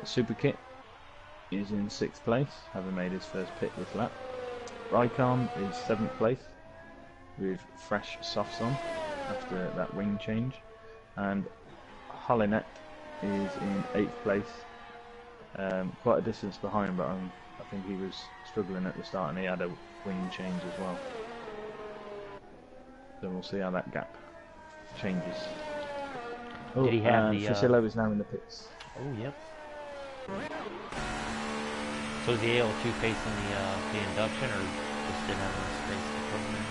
Super Kit is in 6th place, having made his first pit this lap. Raikkonen is 7th place with fresh softs on after that wing change, and Hollinet is in 8th place quite a distance behind, but I think he was struggling at the start, and he had a wing change as well. So we'll see how that gap changes. Oh, Did he have the? Fusillo is now in the pits. Oh, yep. So is the AL2 facing the induction, or just didn't have enough space to put him in?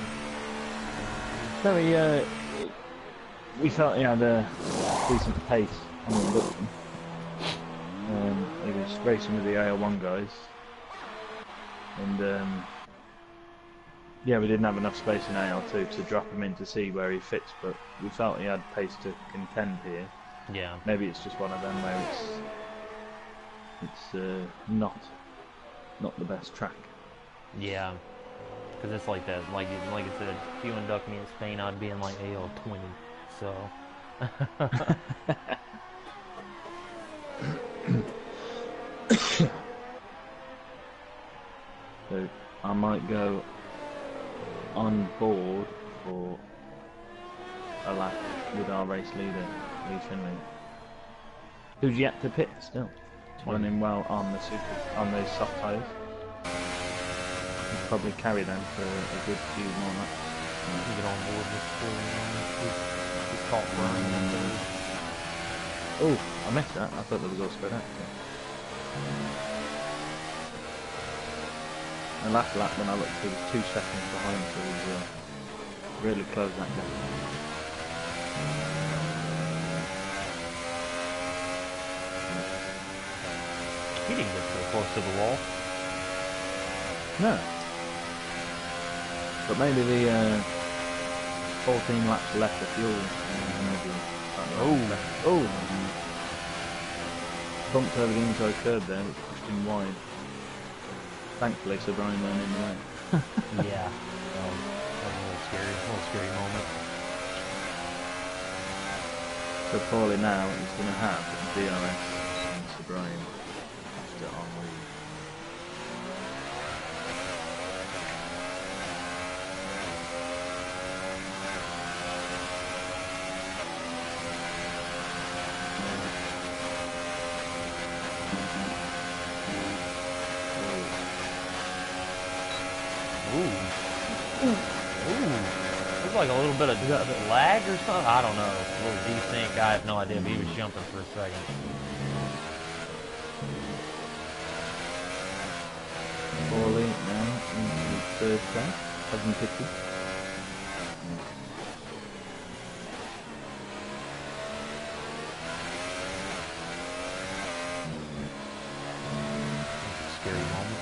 So we felt he had a decent pace on the induction. He was racing with the AL1 guys, and yeah, we didn't have enough space in AL2 to drop him in to see where he fits, but we felt he had pace to contend here. Yeah. Maybe it's just one of them where it's not the best track. Yeah. Because it's like that, like I said, if you induct me in Spain, I'd be in like AL20, so. So I might go on board for a lap with our race leader, Lee Finley, who's yet to pit still, running well on those soft tyres. He'll probably carry them for a good few more laps. You get on board with he's caught running. Oh, I missed that. I thought that was all spread out. The last lap when I looked, he was 2 seconds behind, so he's really closed that gap. He didn't get so close to the wall. No. But maybe the 14 laps left of fuel. Oh! Bumped over the inside curb there, which pushed him wide. Thankfully, Sir Brian went in the way. Yeah. That was a little scary moment. So Paulie now is going to have DRS and Sir Brian after Henri. There's like a little bit of lag or something. I don't know. A little desync. I have no idea, but he was jumping for a second. Paulie now into third place, 750. Scary moment.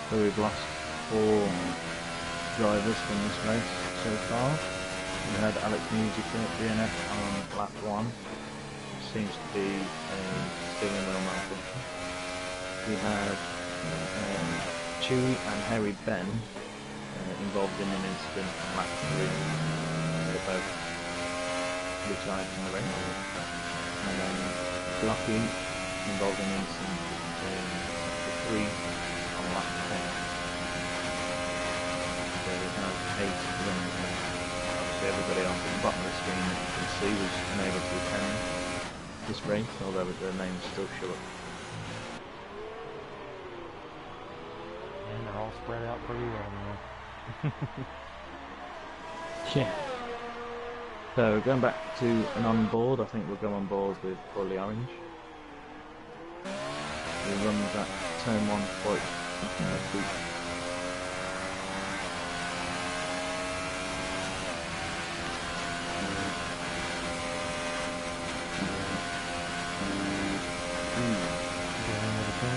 So we've lost 4 drivers from this race so far. We had Alex Music at DNF on lap 1. Seems to be a steering wheel malfunction. We had Chewy and Harry Ben involved in an incident on lap 3. They both retired from the race. And then Blocky involved in an incident with 3 on lap 10. So we have 8 runners now. Obviously everybody else at the bottom of the screen, as you can see, was unable to attend this race, although their names still show up. And they're all spread out pretty well now. Yeah. So going back to an on-board, I think we'll go on board with Paulie Orange. He runs at turn 1 quite deep.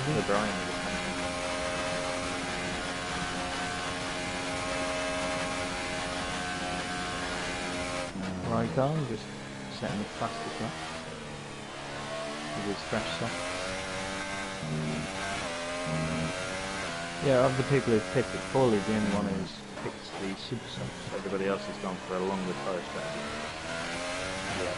So Brian with his hand. Raikkonen just setting the fastest lap with his fresh softs. Yeah, of the people who've picked it, Paulie's the only one who's picked the super softs. Everybody else has gone for a longer tyre strategy. Yeah.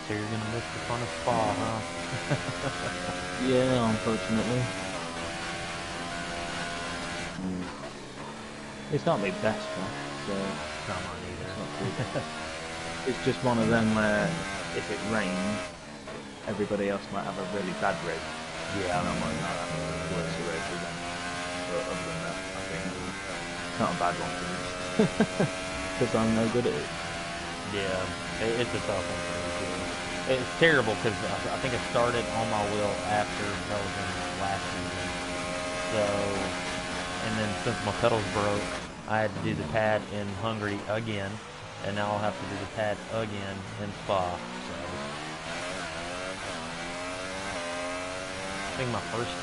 So you're gonna miss the fun of Spa, huh? Yeah, unfortunately. It's not my best track, so Not mine either. it's not too. It's just one of them where if it rains, everybody else might have a really bad race. Yeah. And I might not have a worse race than them. But other than that, I think it's not a bad one for me. Because I'm no good at it. Yeah, it's a tough one for me too. It's terrible because I think I started on my wheel after Belgium last season. So, and then since my pedals broke, I had to do the pad in Hungary again, and now I'll have to do the pad again in Spa. So, I think my first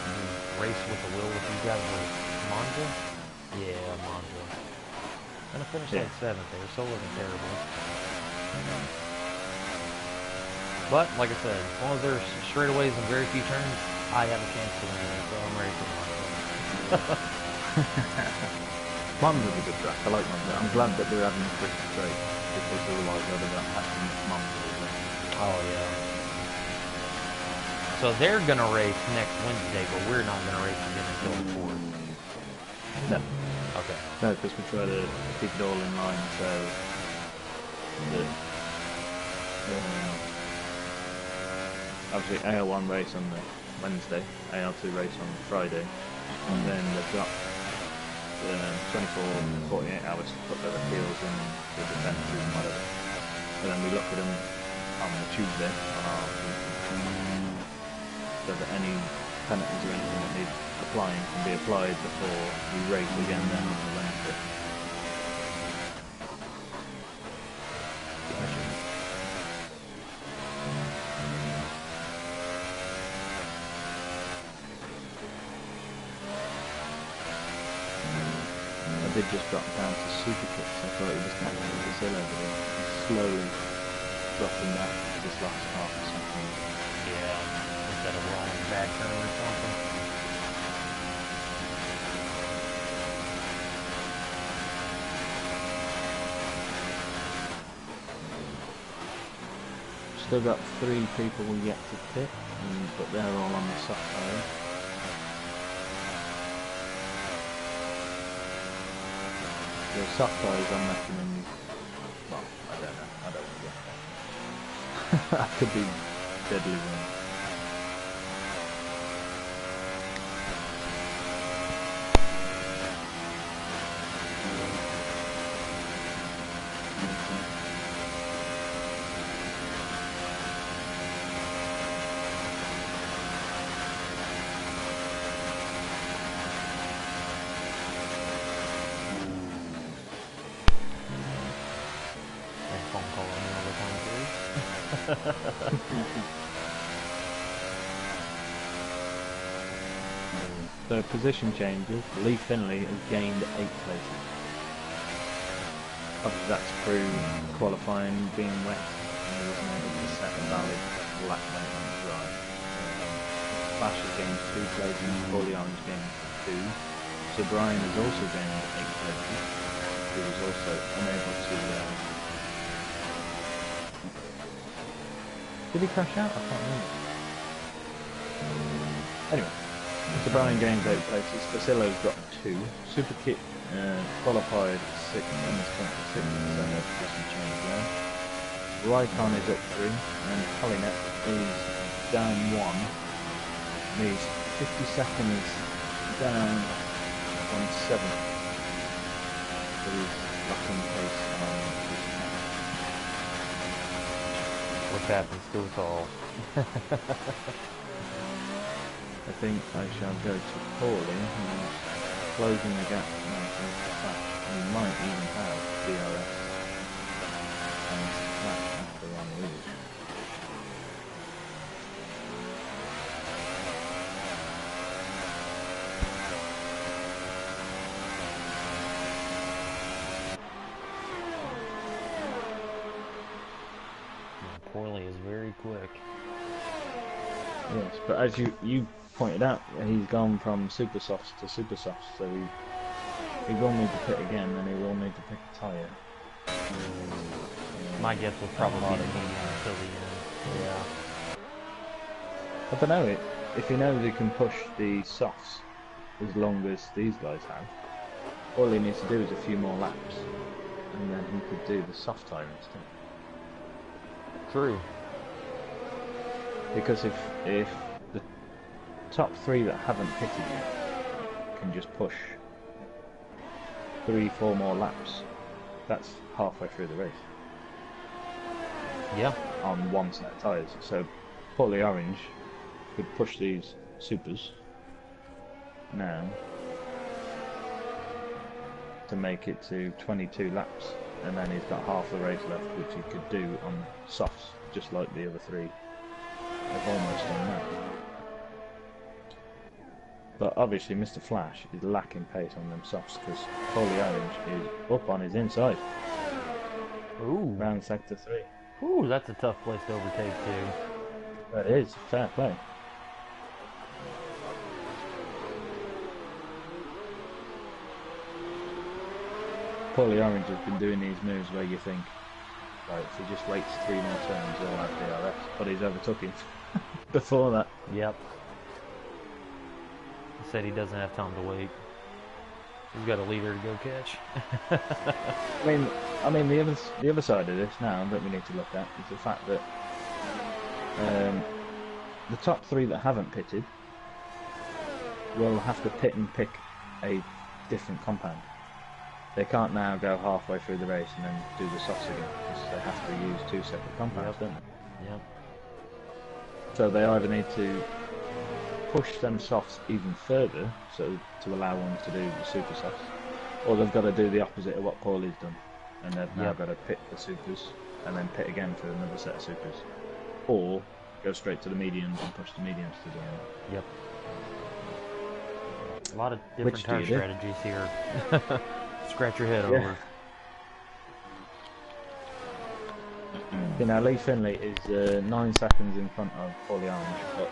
race with the wheel with you guys was Monza. Yeah, Monza. And I finished like 7th there, so it wasn't terrible. But, like I said, as long as there's straightaways and very few turns, I have a chance to win, so I'm ready for Monza. Monza's a good track. I like Monza. I'm glad that they're having a Christmas race because otherwise I'd have got packed in Monza. Oh, yeah. So they're going to race next Wednesday, but we're not going to race again until the 4th. No. Okay. No, because we try to keep it all in line so that obviously AL1 race on the Wednesday, AL2 race on Friday, and then they've got 24, 48 hours to put their appeals in, the defences and whatever. And then we look at them on the Tuesday on our so that any penalties or anything that need applying can be applied before we race again then on the Wednesday. I did just drop down to super kicks. I thought it was catching the Zilla, but it's slowly dropping back to this last half a second. Yeah, instead of rolling bad turn or something. Still got 3 people yet to pit, but they're all on the soft side. The soft tires I'm recommending. Well, I don't know. I don't want to get that. I could be deadly wrong. Phone call another time too. So position changes. Lee Finley has gained 8 places. Obviously that's through qualifying, being wet, and he wasn't able to set a valid lap limit on the drive. Flash has gained 2 places, Paulion has gained 2. So Brian has also gained 8 places. He was also unable to... Did he crash out? I can't remember. Anyway, so Brian gained 8 places. Facilo's got 2. Super Kit qualified 6th and is currently 6th, so no position change there. Raikon is up 3, and Kalinet is down 1. He's 50 seconds down on 7th. So he's locking pace on this match. What happens to us all? I think I shall go to Paulie, who's closing the gap now to Flash. He might even have DRS and Flash after one lead. Poorly is very quick. Yes, but as you pointed out, he's gone from super softs to super softs, so he will need to pit again, and he will need to pick a tyre. My guess will probably be the medium until the end. Yeah. I don't know, if he knows he can push the softs as long as these guys have, all he needs to do is a few more laps, and then he could do the soft tyre instead. True. Because if the top three that haven't pitted yet can just push 3-4 more laps, that's halfway through the race Yeah. on one set of tyres. So Paulie Orange could push these supers now to make it to 22 laps, and then he's got half the race left, which he could do on softs, just like the other three have almost done now. But obviously Mr. Flash is lacking pace on them softs because Paulie Orange is up on his inside. Ooh. Round sector 3. Ooh, that's a tough place to overtake too. That is fair play. Paulie Orange has been doing these moves where you think, right, if he just waits 3 more turns, he'll have DRS. But he's overtook him before that. Yep. He said he doesn't have time to wait. He's got a leader to go catch. I mean, the other side of this now that we need to look at is the fact that the top 3 that haven't pitted will have to pit and pick a different compound. They can't now go halfway through the race and then do the softs again, because they have to use 2 separate compounds, don't they? Yep. So they either need to push them softs even further, so to allow one to do the super softs, or they've got to do the opposite of what Paulie's done, and they've now got to pit the supers and then pit again for another set of supers, or go straight to the mediums and push the mediums to do it. Yep. A lot of different tire strategies here. Scratch your head over. You know, Lee Finley is 9 seconds in front of Paulie Orange, but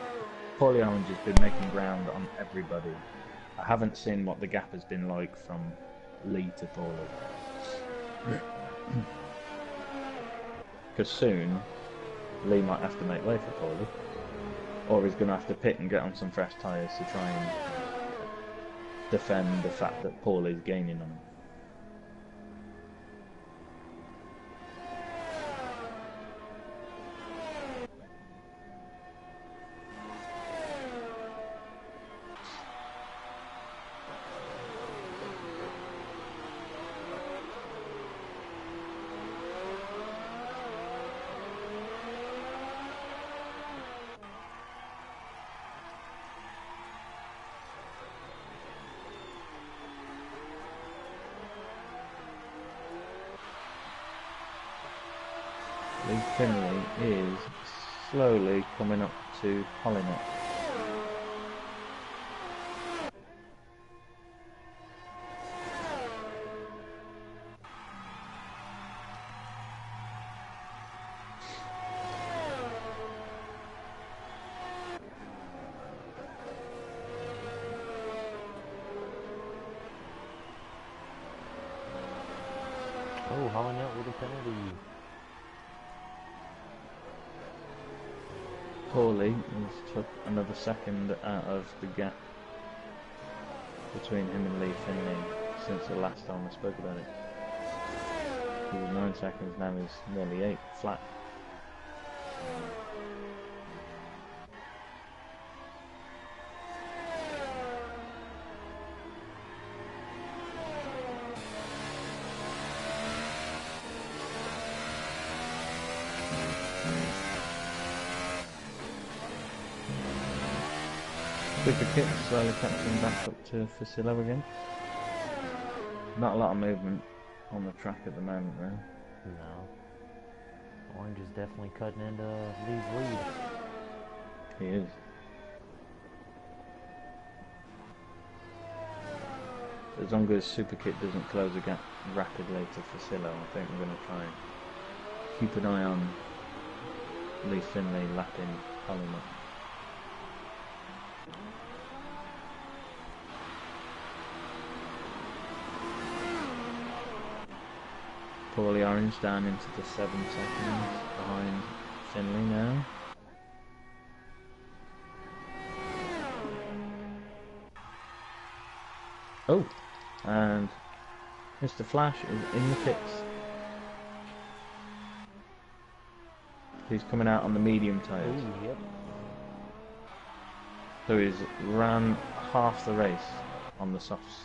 Paulie Orange has been making ground on everybody. I haven't seen what the gap has been like from Lee to Paulie. Because soon, Lee might have to make way for Paulie, or he's going to have to pit and get on some fresh tyres to try and defend the fact that Paulie's gaining on him. Lee Finley is slowly coming up to Hollinet. Oh, Hollinet with a penalty. Paulie has took another second out of the gap between him and Lee Finley since the last time I spoke about it. He was 9 seconds, now he's nearly 8 flat. Super kit slowly catching back up to Facillo again. Not a lot of movement on the track at the moment though. No. Orange is definitely cutting into Lee's lead. He is. As long as Super Kit doesn't close the gap rapidly to Facillo, I think we're going to try and keep an eye on Lee Finley lapping Holliman. Paulie Orange down into the 7 seconds behind Finley now. Oh, And Mr. Flash is in the pits. He's coming out on the medium tyres. ooh, yep. So he's ran half the race on the softs.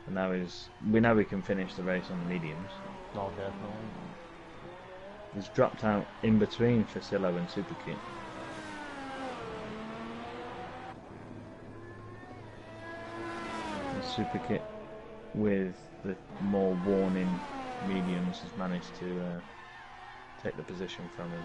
And now we know we can finish the race on the mediums. Oh, definitely. He's dropped out in between Facillo and Superkit. And Superkit, with the more worn-in mediums, has managed to take the position from him.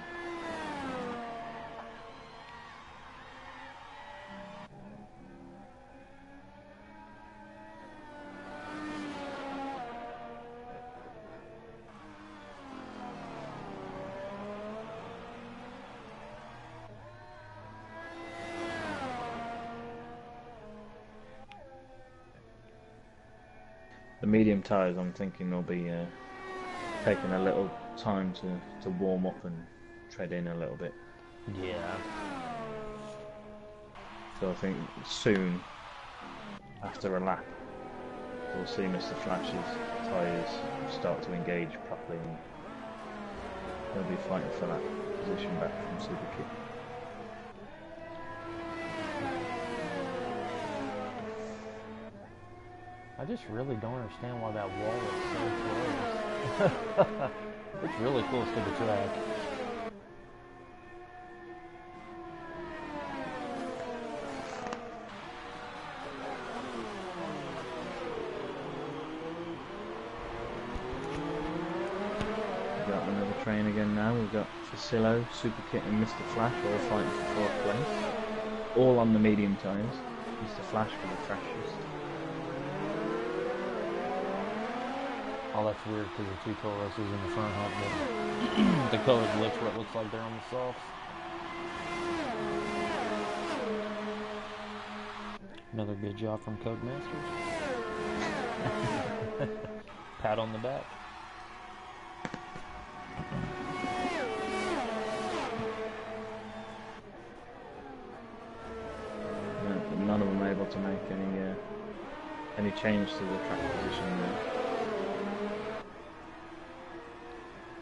The medium tyres, I'm thinking, will be taking a little time to warm up and tread in a little bit. Yeah. So I think soon, after a lap, we'll see Mr. Flash's tyres start to engage properly, and he'll be fighting for that position back from Superkit. I just really don't understand why that wall is so close. It's really close to the track. We've got another train again now. We've got Facillo, Superkit and Mr. Flash all fighting for 4th place. All on the medium tyres. Mr. Flash for the freshest. Oh, that's weird because the 2 Tauruses in the front have the colored lips where it looks like they're on the softs. Another good job from Codemasters. Pat on the back. None of them are able to make any change to the track position there.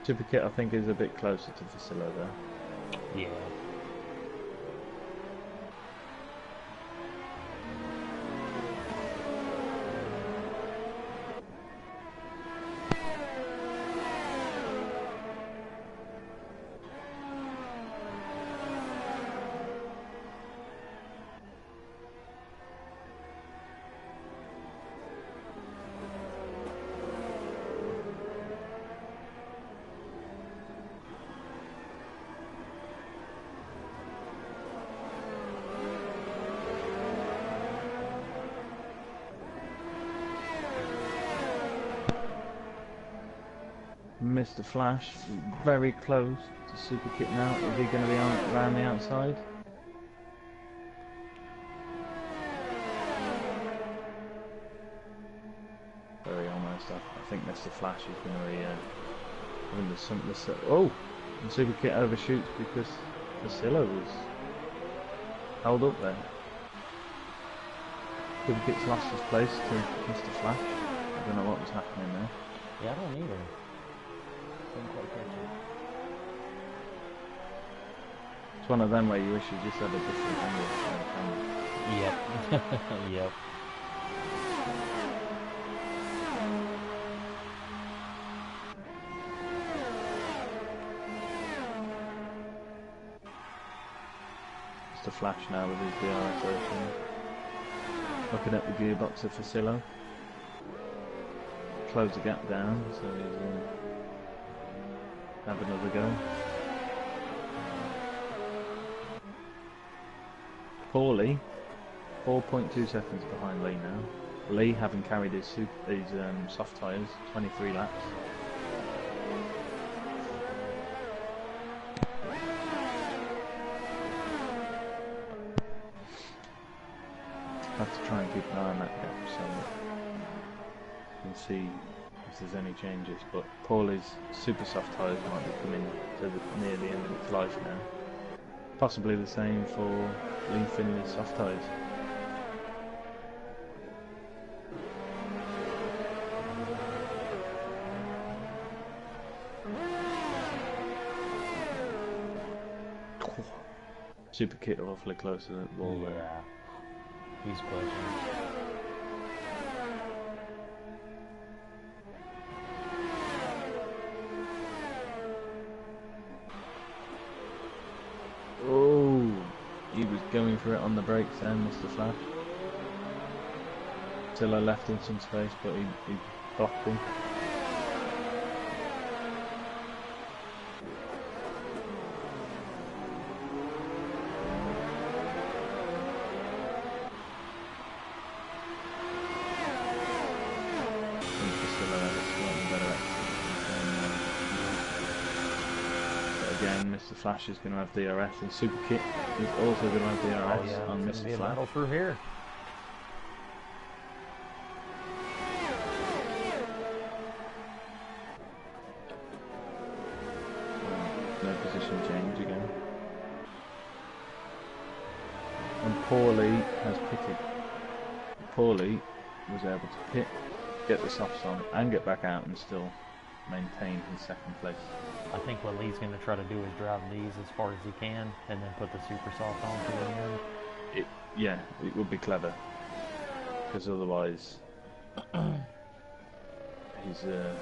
Superkit, I think, is a bit closer to Facillo there. Yeah. Mr. Flash, very close to Superkit now. Is he going to be around the outside? Very almost. I think Mr. Flash is going to be having the oh! And Superkit overshoots because Facillo was held up there. Superkit's lost his place to Mr. Flash. I don't know what was happening there. Yeah, I don't either. Didn't quite catch it. It's one of them where you wish you just had a different angle on the camera. Yep. Yep. Mr. Flash now with his DRS open. Looking at the gearbox of Facillo. Close the gap down, so he's have another go. Poorly, 4.2 seconds behind Lee now. Lee, having carried his soft tyres, 23 laps. Have to try and keep an eye on that gap so you can see if there's any changes, but Paulie's super soft tyres might be coming to near the end of its life now. Possibly the same for Lee Finley's soft tyres. Super Kit awfully close to the wall there. Yeah. He's pushing. Oh, he was going for it on the brakes then, Mr. Flash. Till I left him some space, but he blocked him. Again, Mr. Flash is going to have DRS, and Super Kit is also going to have DRS on it's Mr. Be a Flash. battle through here. No position change again. And Paulie has pitted. Paulie was able to pit, get the softs on, and get back out and still maintain his second place. I think what Lee's going to try to do is drive these as far as he can, and then put the super soft on for the end. Yeah, it would be clever, because otherwise he's going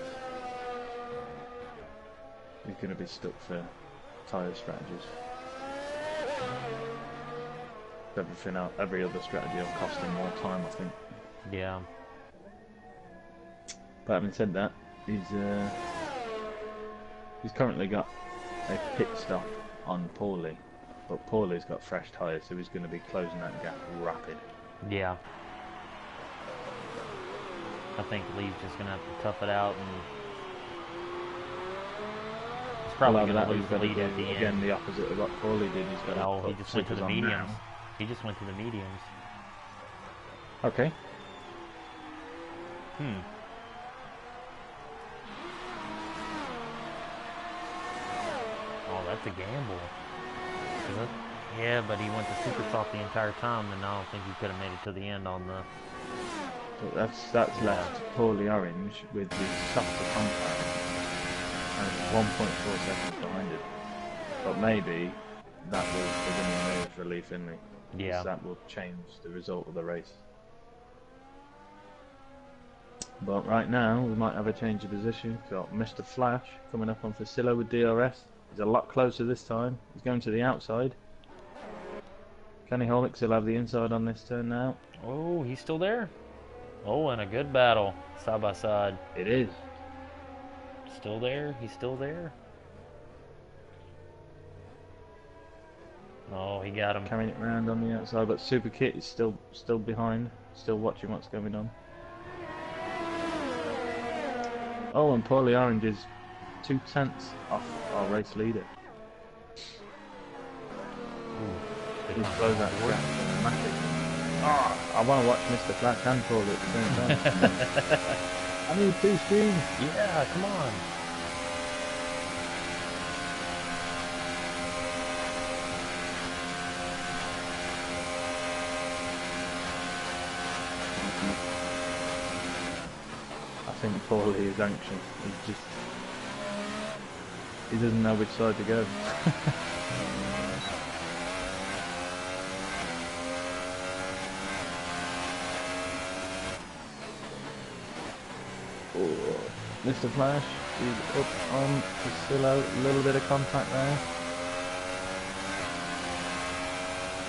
to be stuck for tyre strategies. Everything else, every other strategy will cost him more time, I think. Yeah. But having said that, he's currently got a pit stop on Paulie, but Paulie's got fresh tyres, so he's going to be closing that gap rapid. Yeah. I think Lee's just going to have to tough it out, and he's probably going to lose the lead at the end. Again, the opposite of what Paulie did. He's got to he just went to the mediums. He just went to the mediums. Okay. Oh, that's a gamble. Yeah, but he went to super soft the entire time, and I don't think he could have made it to the end on the... But that's left Paulie Orange with the softer contact and 1.4 seconds behind it. But maybe that was the winning move for Lee Finley. Yeah. That will change the result of the race. But right now, we might have a change of position. We've got Mr. Flash coming up on Facillo with DRS. He's a lot closer this time. He's going to the outside. Kenny Horlicks will have the inside on this turn now. Oh, he's still there. Oh, and a good battle, side by side. It is. Still there. He's still there. Oh, he got him. Carrying it round on the outside, but Super Kit is still behind, still watching what's going on. Oh, and Paulie Orange is 2 tenths off our race leader. He's closed that gap dramatically. Oh, I want to watch Mr. Flash and Paulie at the same time. I need 2 screens. Yeah, come on. I think Paulie is anxious. He doesn't know which side to go. Oh, Mr. Flash is up on Priscilla. A little bit of contact there.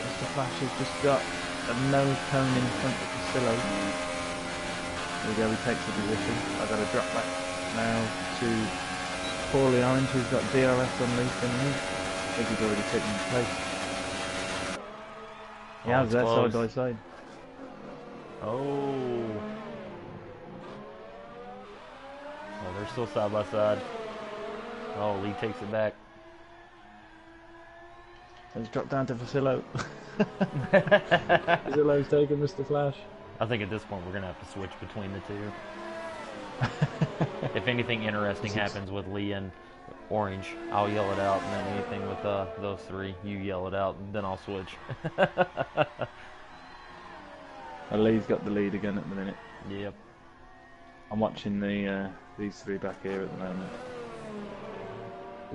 Mr. Flash has just got a nose cone in front of Priscilla. There we go, he takes the position. I've got to drop back now to Paulie Orange, who's got DRS on Lee Finley. I think he's already taken his place. He has there side by side. Oh. Oh, they're still side by side. Oh, Lee takes it back. Let's drop down to Facillo. Facillo's taking Mr. Flash. I think at this point we're going to have to switch between the two. If anything interesting happens with Lee and Orange, I'll yell it out, and then anything with those three, you yell it out, and then I'll switch. Well, Lee's got the lead again at the minute. Yep. I'm watching these three back here at the moment.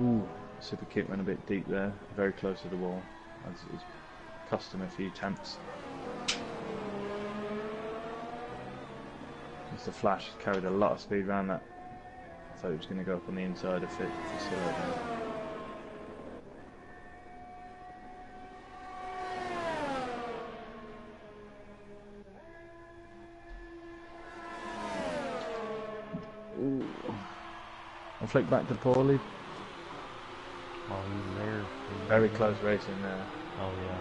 Ooh, Super Kit went a bit deep there, very close to the wall. It's cost him a few tenths. Mr. Flash carried a lot of speed around that. I thought he was going to go up on the inside of Facillo there. Ooh. I'll flick back to Paulie. Oh, he's there. Very close racing there. Oh, yeah.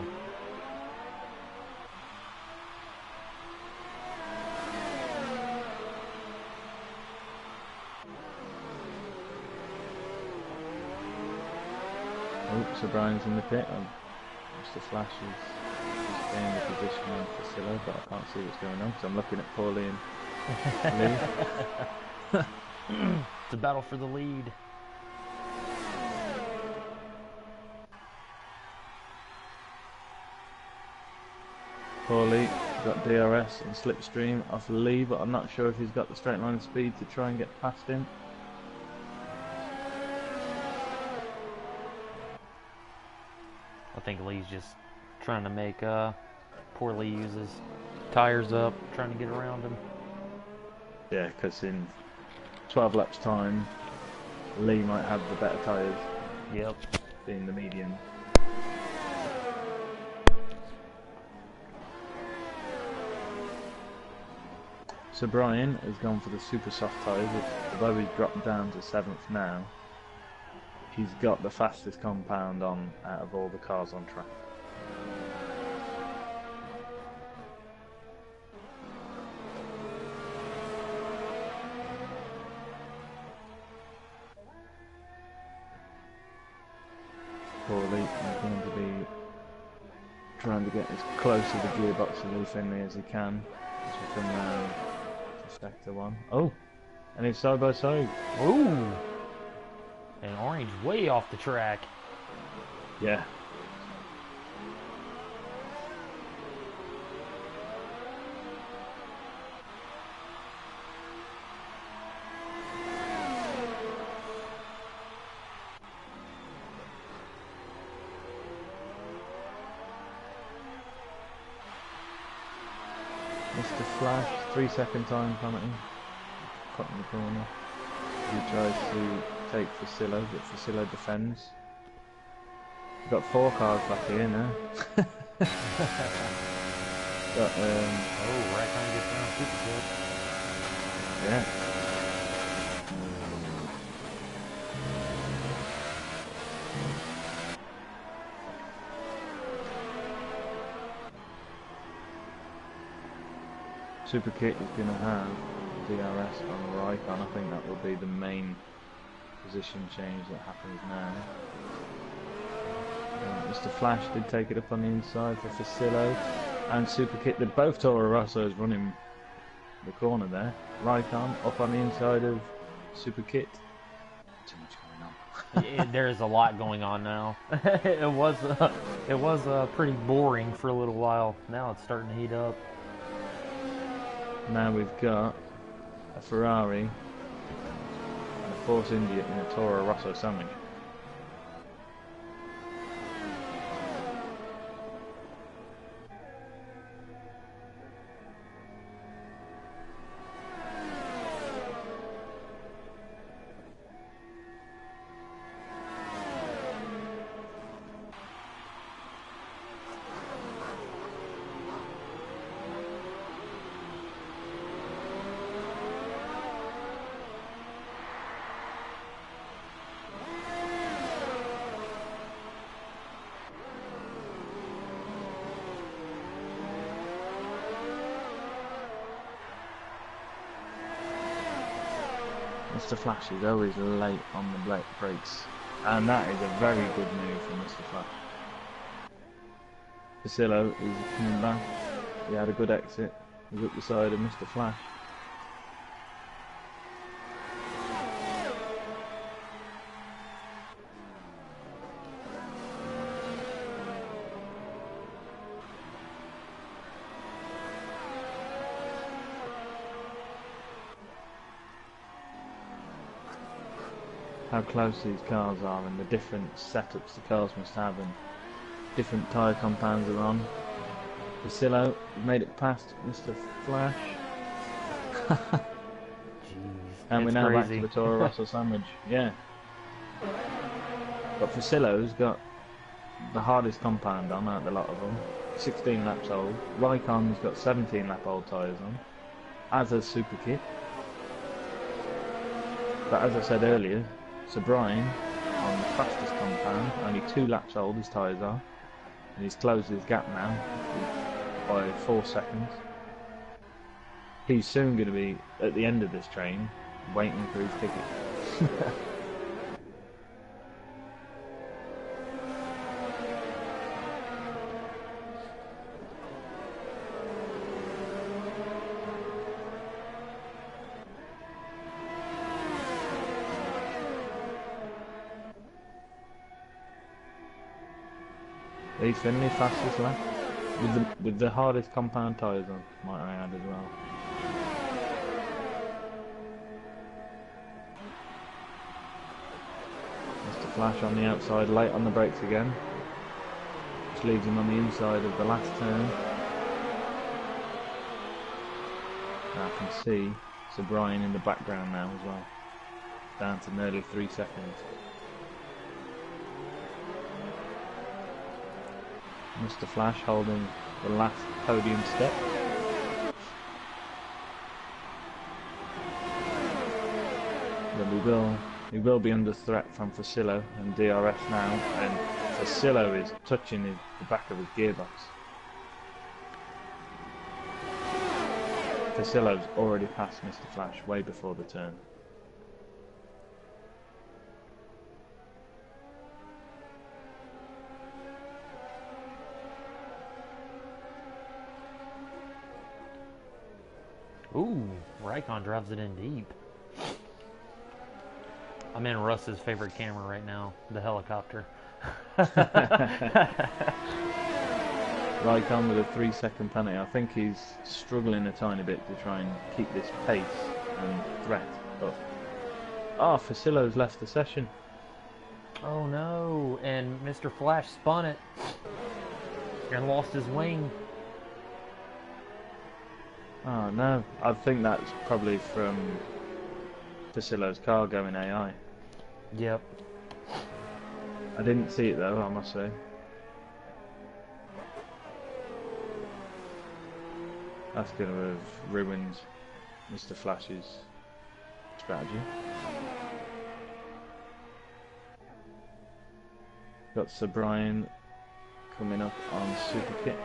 Oh, so Brian's in the pit. Mr. Flash is staying in the position on Facillo, but I can't see what's going on because I'm looking at Paulie and Lee. It's a battle for the lead. Paulie got DRS and slipstream off Lee, but I'm not sure if he's got the straight line speed to try and get past him. I think Lee's just trying to make poor Lee use his tires up, trying to get around him. Yeah, because in 12 laps time, Lee might have the better tyres. Yep. Being the medium. So Brian has gone for the super soft tyres, although he's dropped down to 7th now. He's got the fastest compound on out of all the cars on track. Paulie is going to be trying to get as close to the gearbox of Lee Finley as he can as we come round to sector 1. Oh! And it's side by side. Ooh! And orange way off the track. Yeah. Mr. Flash, 3-second time penalty. Caught in the corner. He tries to take Facillo, but Facillo defends. We've got 4 cars back here now. Got, Oh, right time gets down super good. yeah. Super Kit is going to have DRS on Raikkonen. I think that will be the main position change that happens now. Mr. Flash did take it up on the inside for Facillo and Super Kit. They both Toro Rosso's running the corner there. Raikkonen up on the inside of Super Kit. Too much going on. There's a lot going on now. it was pretty boring for a little while. Now it's starting to heat up. Now we've got a Ferrari and a Force India in a Toro Rosso sandwich. Mr. Flash is always late on the brakes, and that is a very good move from Mr. Flash. Facillo is coming back. He had a good exit. He's up the side of Mr. Flash. How close these cars are and the different setups the cars must have, and different tyre compounds are on. Vasillo made it past Mr. Flash. Jeez, And we're it's now crazy. back to the Toro Rosso sandwich. Yeah. But Vasillo's got the hardest compound on out of the lot of them. 16 laps old. Raikon's got 17 lap old tyres on. As has Super Kit. But as I said earlier, Sir Brian on the fastest compound, only 2 laps old his tyres are. And he's closed his gap now by 4 seconds. He's soon going to be at the end of this train, waiting for his ticket. He's Finley fastest lap with the hardest compound tyres on, might I add as well. Mr. Flash on the outside, late on the brakes again, which leaves him on the inside of the last turn. And I can see Sir Brian in the background now as well, down to nearly 3 seconds. Mr. Flash holding the last podium step. But we will be under threat from Vasillo and DRS now, and Vasillo is touching the back of his gearbox. Vasillo's already passed Mr. Flash way before the turn. Ooh, Raikon drives it in deep. I'm in Russ's favorite camera right now, the helicopter. Raikon with a 3-second penalty. I think he's struggling a tiny bit to try and keep this pace and threat up. Ah, Vasillo's left the session. Oh no, and Mr. Flash spun it and lost his wing. Oh no, I think that's probably from Vasillo's car going AI. Yep. I didn't see it though, I must say. That's going to have ruined Mr. Flash's strategy. Got Sir Brian coming up on Super Kit.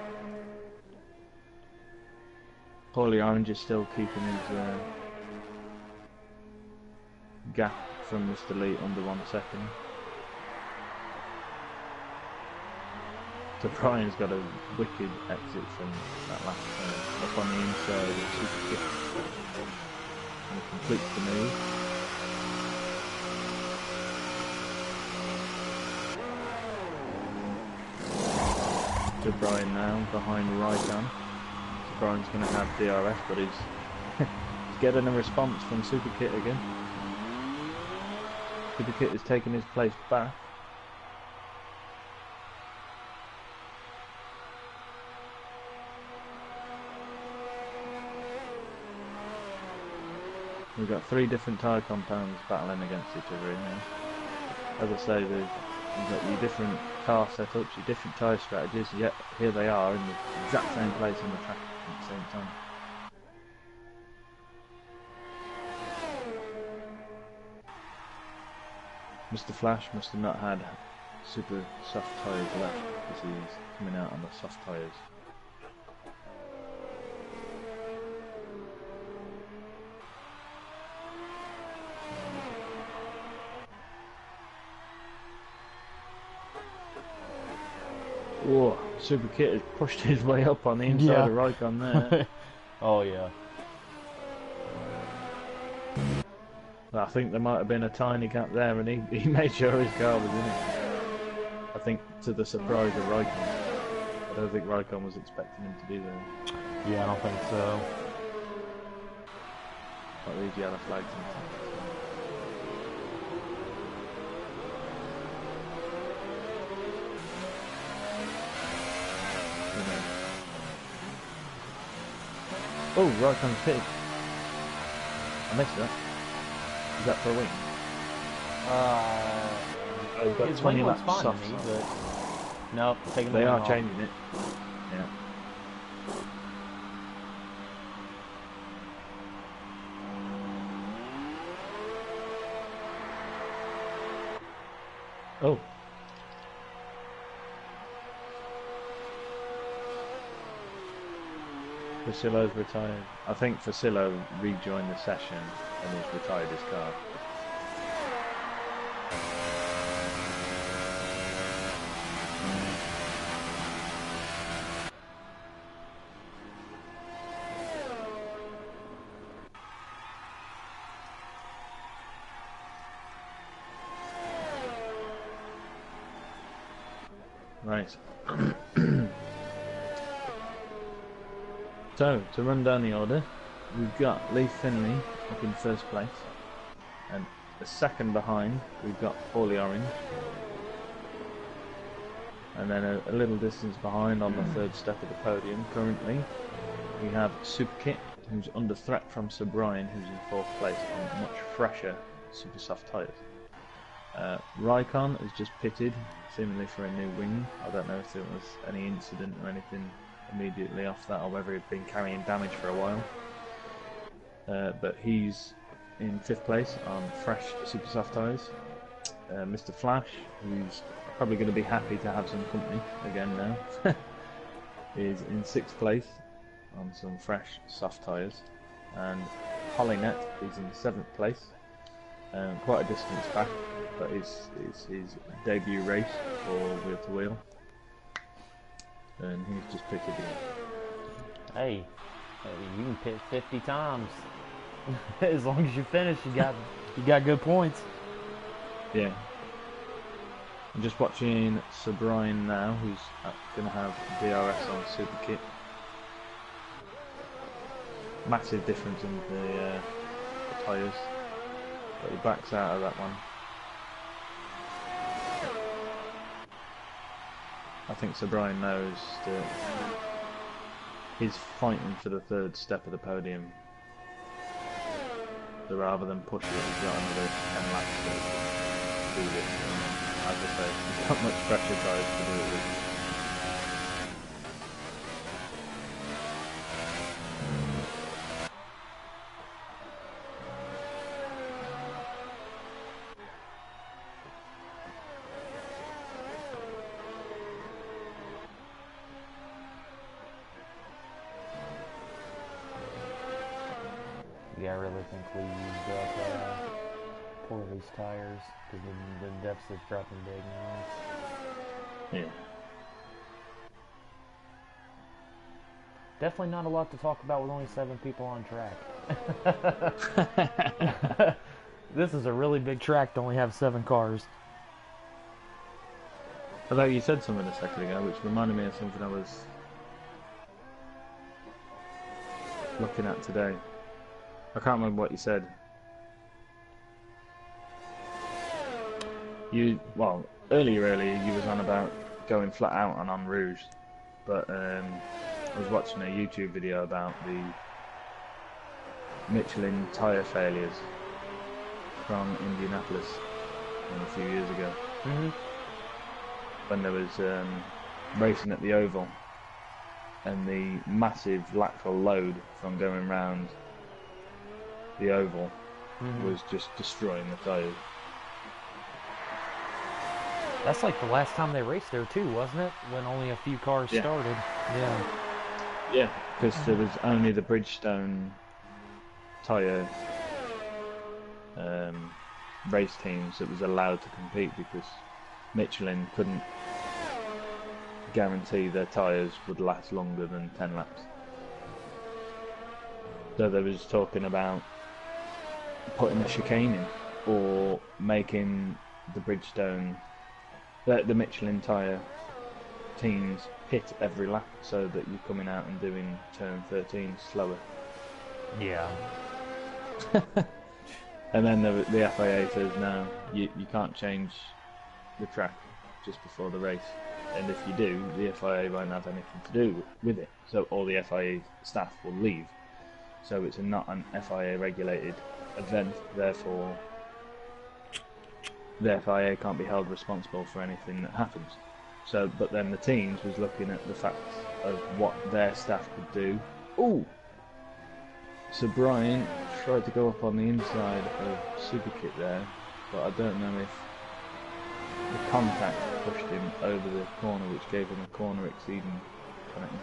Paulie Orange is still keeping his gap from Mr. Lee under 1 second. So Brian's got a wicked exit from that last turn, up on the inside of Super Kit. And he completes the move. To Brian now, behind Raikon. So Brian's going to have DRS, but he's getting a response from Super Kit again. Super Kit is taking his place back. We've got 3 different tyre compounds battling against each other in here. As I say, you've got your different car setups, your different tyre strategies, yet here they are in the exact same place on the track at the same time. Mr. Flash must have not had super soft tyres left because he's coming out on the soft tyres. Whoa, Super Kit has pushed his way up on the inside of Raikon there. Oh yeah. I think there might have been a tiny gap there and he made sure his car was in it. I think to the surprise of Raikon. I don't think Raikon was expecting him to be there. Yeah, I don't think so. Like these yellow flags and stuff. Oh, right on the pit. I missed that. Is that for a wing? Oh, you've got His 20 wing looks laps fine to soft. me, but nope, taking the They wing are off. changing it. Yeah. Oh. Fasillo's retired. I think Fasillo rejoined the session and has retired his car. Right. So, to run down the order, we've got Lee Finley up in first place, and a second behind we've got Paulie Orange, and then a little distance behind on the third step of the podium currently we have Superkit, who's under threat from Sir Brian, who's in fourth place on much fresher super soft tyres. Raikon has just pitted, seemingly for a new wing. I don't know if there was any incident or anything immediately off that, or whether he'd been carrying damage for a while. But he's in fifth place on fresh super soft tyres. Mr. Flash, who's probably going to be happy to have some company again now, is in sixth place on some fresh soft tyres. And Hollynet is in seventh place, quite a distance back, but it's his debut race for wheel to wheel, and he's just pitted in. Hey, you can pit 50 times. As long as you finish, you got good points. Yeah. I'm just watching Sir Brian now, who's going to have DRS on Super Kit. Massive difference in the tyres, but he backs out of that one. I think Sir Brian knows that he's fighting for the third step of the podium. So rather than push it, he's got another 10 laps to do this. And as I say, he's got much pressure tyres to do it with. Yeah, I really think we used up Portland's tires because the deficit's dropping big now. Yeah. Definitely not a lot to talk about with only 7 people on track. This is a really big track to only have 7 cars. Although you said something a second ago, which reminded me of something I was looking at today. I can't remember what you said. Earlier you was on about going flat out on En Rouge, but I was watching a YouTube video about the Michelin tyre failures from Indianapolis a few years ago. When there was racing at the Oval, and the massive lateral load from going round the Oval was just destroying the tyres. That's like the last time they raced there too, wasn't it? When only a few cars started. Yeah. Yeah, because there was only the Bridgestone tyre race teams that was allowed to compete, because Michelin couldn't guarantee their tyres would last longer than 10 laps. So there was talking about putting a chicane in, or making the Bridgestone, the Michelin tyre teams pit every lap, so that you're coming out and doing turn 13 slower. Yeah. And then the FIA says no, you can't change the track just before the race, and if you do, the FIA won't have anything to do with it, so all the FIA staff will leave. so it's not an FIA regulated event, therefore the FIA can't be held responsible for anything that happens. So, but then the teams was looking at the facts of what their staff could do. Ooh! So Brian tried to go up on the inside of Superkit there, but I don't know if the contact pushed him over the corner, which gave him a corner exceeding penalty.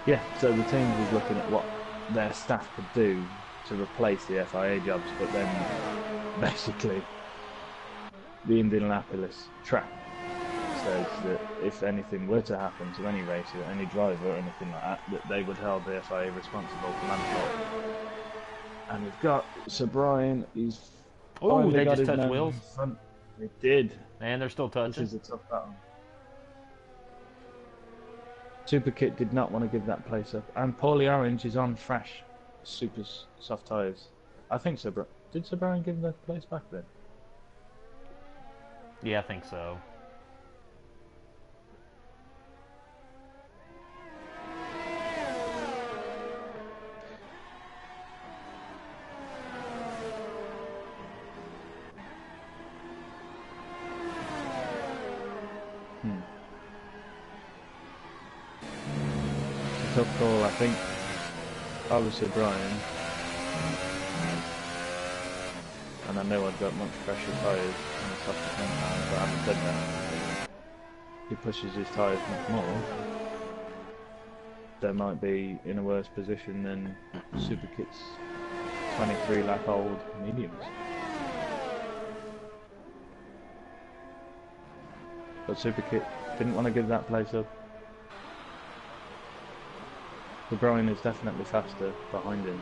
Yeah, so the teams was looking at what their staff could do to replace the FIA jobs, but then basically the Indianapolis track says that if anything were to happen to any racer, any driver or anything like that, that they would hold the FIA responsible for manslaughter. And we've got Sir Brian, he's Oh, they got just his touched nose wheels. in front. They did. And they're still touching. This is a tough battle. Superkit did not want to give that place up, and Paulie Orange is on fresh, super soft tyres. I think did Sir Brian give the place back then? Yeah, I think so. It's a tough call, I think. I was Sir Brian, and I know I've got much fresher tyres and a softer front tire, but having said that, he pushes his tyres much more, they might be in a worse position than Superkit's 23 lap old mediums. But Superkit didn't want to give that place up. The Brian is definitely faster behind him,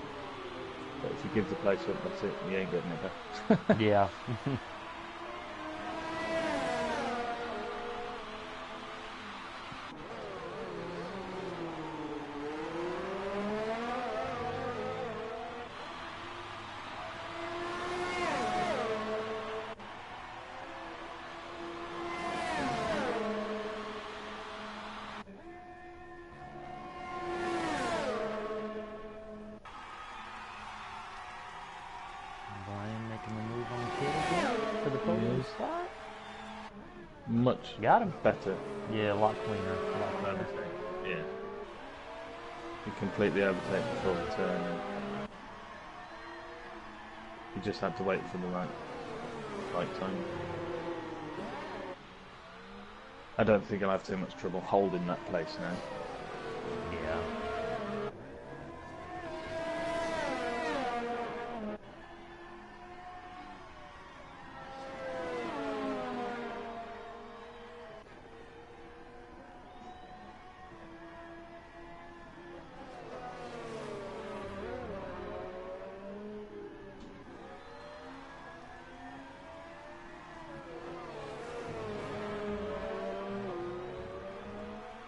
but if he gives the place up, that's it, he ain't getting it back. Yeah. Brian making the move on the kid again for the podium spot. Much Got him. better. Yeah, a lot cleaner, a lot better. Yeah. He completely overtake before the turn. And he just had to wait for the right time. I don't think I'll have too much trouble holding that place now. Yeah.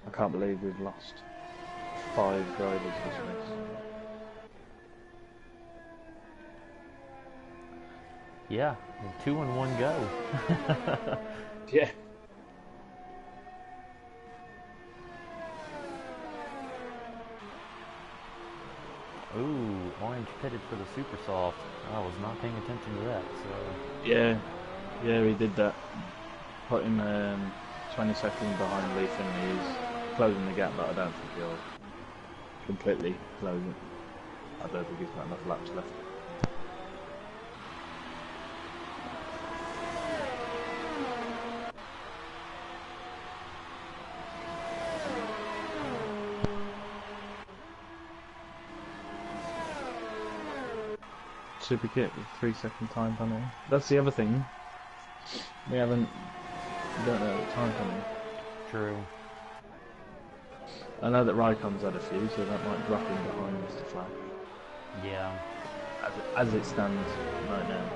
I can't believe we've lost 5 drivers this race. Yeah, 2 in 1 go. Yeah. Ooh, Orange pitted for the super soft. I was not paying attention to that, so... Yeah, he did that. Put him 20 seconds behind Lee Finley. He's closing the gap, but I don't think he'll completely close it. I don't think he's got enough laps left. Superkit with 3-second time penalty. That's the other thing. We don't know the time penalty. True. I know that Raikon's had a few, so that might drop him behind Mr. Flash. Yeah. As it stands right now.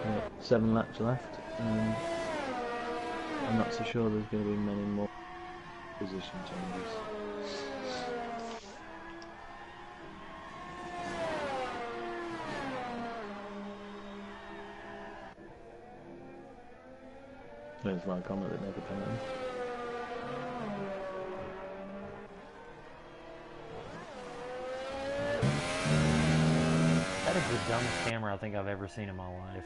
We've got 7 laps left, and I'm not so sure there's going to be many more position changes. There's my comment that never penalty. That is the dumbest camera I think I've ever seen in my life.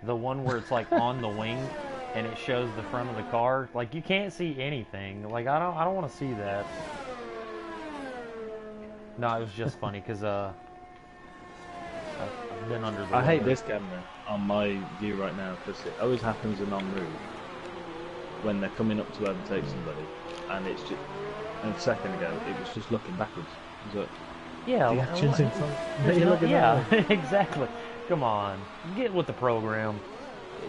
The one where it's like on the wing and it shows the front of the car. Like you can't see anything. Like I don't want to see that. No, it was just funny because I've been under the I hate weather. this camera on my view right now because it always happens en route when they're coming up to overtake somebody, and it's just a second ago it was just looking backwards. It was like, Yeah, the action's in front. there's You're no- looking yeah, that way. exactly. Come on, get with the program.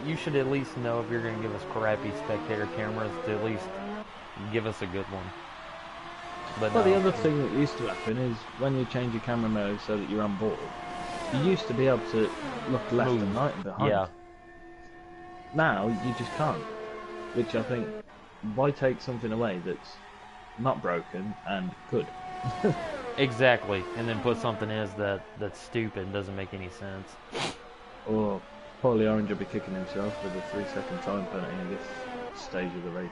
You should at least know if you're going to give us crappy spectator cameras to at least give us a good one. But Well, no. the other thing that used to happen is when you change your camera mode so that you're on board, you used to be able to look left Move. and right and behind. Yeah, Now you just can't, which I think, why take something away that's not broken and good? exactly. And then put something that's stupid, doesn't make any sense. Or Paulie Orange will be kicking himself with a 3-second time penalty in this stage of the race.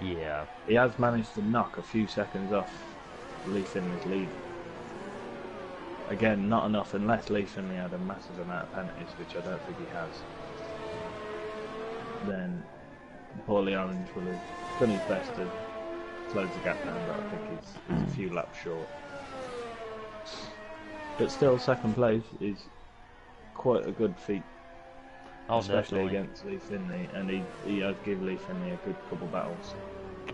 Yeah. He has managed to knock a few seconds off Lee Finley's lead. Again, not enough unless Lee Finley had a massive amount of penalties, which I don't think he has. Then Paulie Orange will have done his best to close the gap down, but I think he's a few laps short. But still, second place is quite a good feat, Oh, especially definitely. against Lee Finley, and he has given Lee Finley a good couple battles.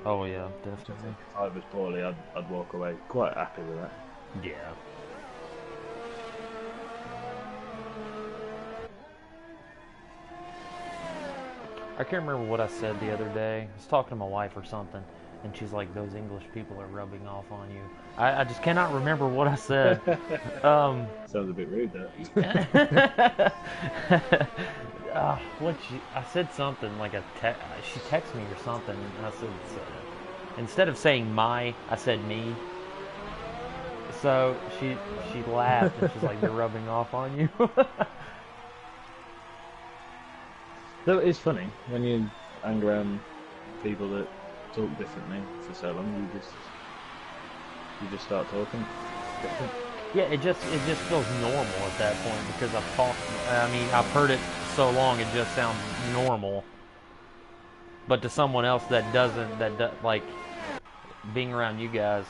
Oh, yeah, I definitely. think if I was Paulie, I'd walk away quite happy with that. Yeah. I can't remember what I said the other day. I was talking to my wife or something, and she's like, "Those English people are rubbing off on you." I just cannot remember what I said. Sounds a bit rude, though. I said something like she texted me or something, and I said, instead of saying my, I said me. So she laughed and she's like, "They're rubbing off on you." Though it is funny when you hang around people that talk differently for so long, you just start talking different. Yeah, it just feels normal at that point because I've heard it so long it just sounds normal. But to someone else that doesn't, like being around you guys,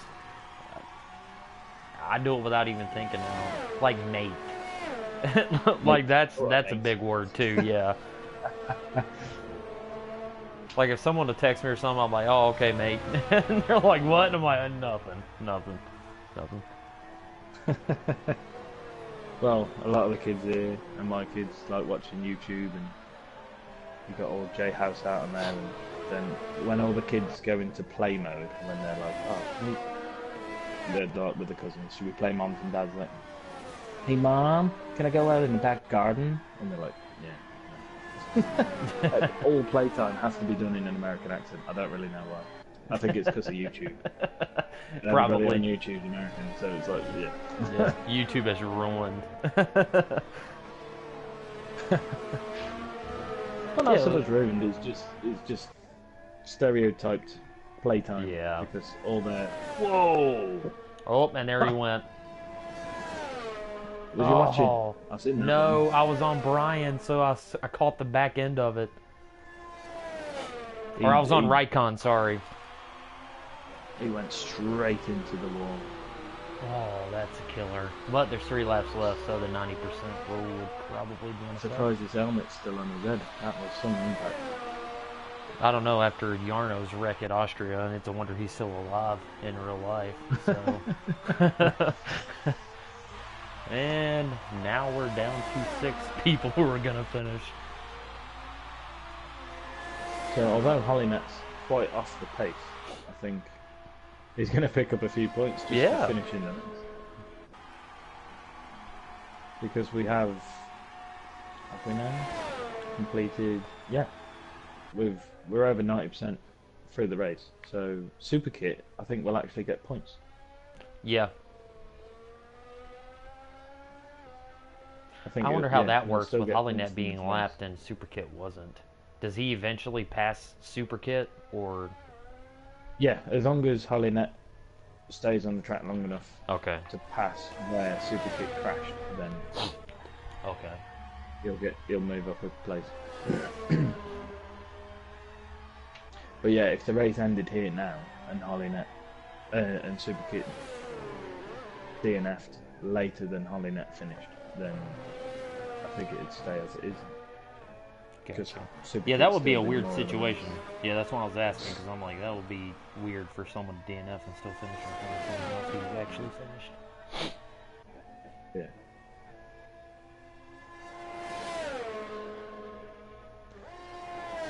I do it without even thinking now. Like mate. Like that's a big word too, yeah. Like if someone would text me or something, I'm like, "Oh, okay, mate." And they're like, "What?" And I'm like, nothing. Well, a lot of the kids here and my kids like watching YouTube, and you got all J House out on there, and then when all the kids go into play mode, when they're like, "Oh, they're like with the cousins, should we play moms and dads?" Like, "Hey mom, can I go out in the back garden?" And they're like, "Yeah." All playtime has to be done in an American accent. I don't really know why. I think it's because of YouTube. And Probably. everybody on YouTube's American, so it's like, yeah. Yeah, YouTube has ruined. Well, not Yeah, so well- much ruined. It's just stereotyped playtime. Yeah. Because all their whoa. Oh, and there he went. Was you watching? Oh, I've seen that no, one. I was on Brian, so I caught the back end of it. Or I was on Rycon, sorry. He went straight into the wall. Oh, that's a killer. But there's 3 laps left, so the 90% rule would probably be in effect. Surprised his helmet's still on his head. That was some impact. I don't know, after Jarno's wreck at Austria, and it's a wonder he's still alive in real life. So. And now we're down to 6 people who are going to finish. So although Hollynet's quite off the pace, I think he's going to pick up a few points just for finishing the race. Because we have we now completed? Yeah, we're over 90% through the race. So Super Kit, I think, will actually get points. Yeah. I think I wonder how that he'll works still with get points Hollynet in being this race. lapped and Superkit wasn't. Does he eventually pass Super Kit, or Yeah, as long as Hollinet stays on the track long enough okay, to pass where Super Kit crashed, then okay, he'll move up a place. But yeah, if the race ended here now and Hollinet and Super Kit DNF'd later than Hollinet finished, then I think it'd stay as it is. Because gotcha. Super Yeah, that Kit's would be still a doing weird more of the situation. race. Yeah, that's what I was asking, because I'm like, that would be weird for someone to DNF and still finish in front of someone else who's actually finished. Yeah.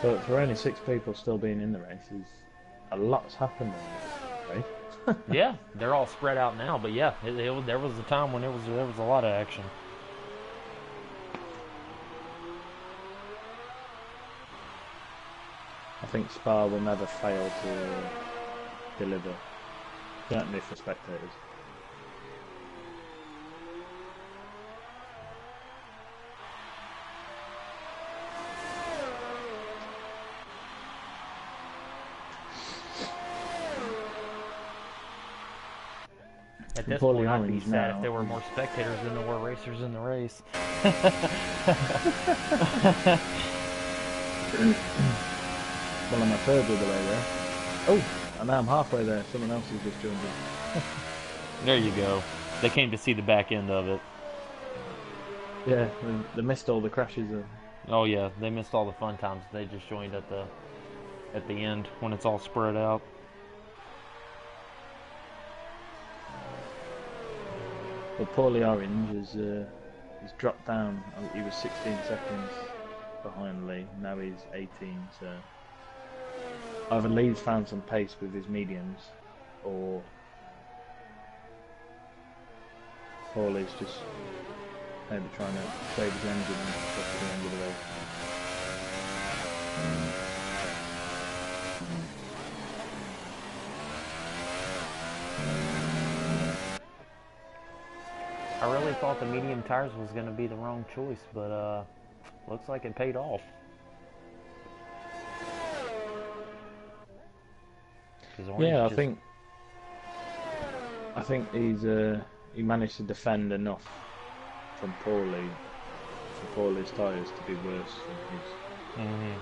But for only 6 people still being in the race, a lot's happened in this race. Yeah, they're all spread out now, but yeah, there was a time when there was a lot of action. I think Spa will never fail to deliver, certainly for spectators. At this Poorly point, I'd be orange sad now. if there were more spectators than there were racers in the race. Well, I'm a third of the way there. Oh, and now I'm halfway there. Someone else has just joined in. There you go. They came to see the back end of it. Yeah, they missed all the crashes. Oh yeah, they missed all the fun times. They just joined at the end when it's all spread out. Well, Paulie Orange has dropped down. He was 16 seconds behind Lee. Now he's 18. So either Lee's found some pace with his mediums, or Paulie's just maybe trying to save his engine and get to the end of the race. I really thought the medium tires was going to be the wrong choice, but looks like it paid off. Yeah, I think he managed to defend enough from Paulie for Paulie's tyres to be worse than his. Mm-hmm.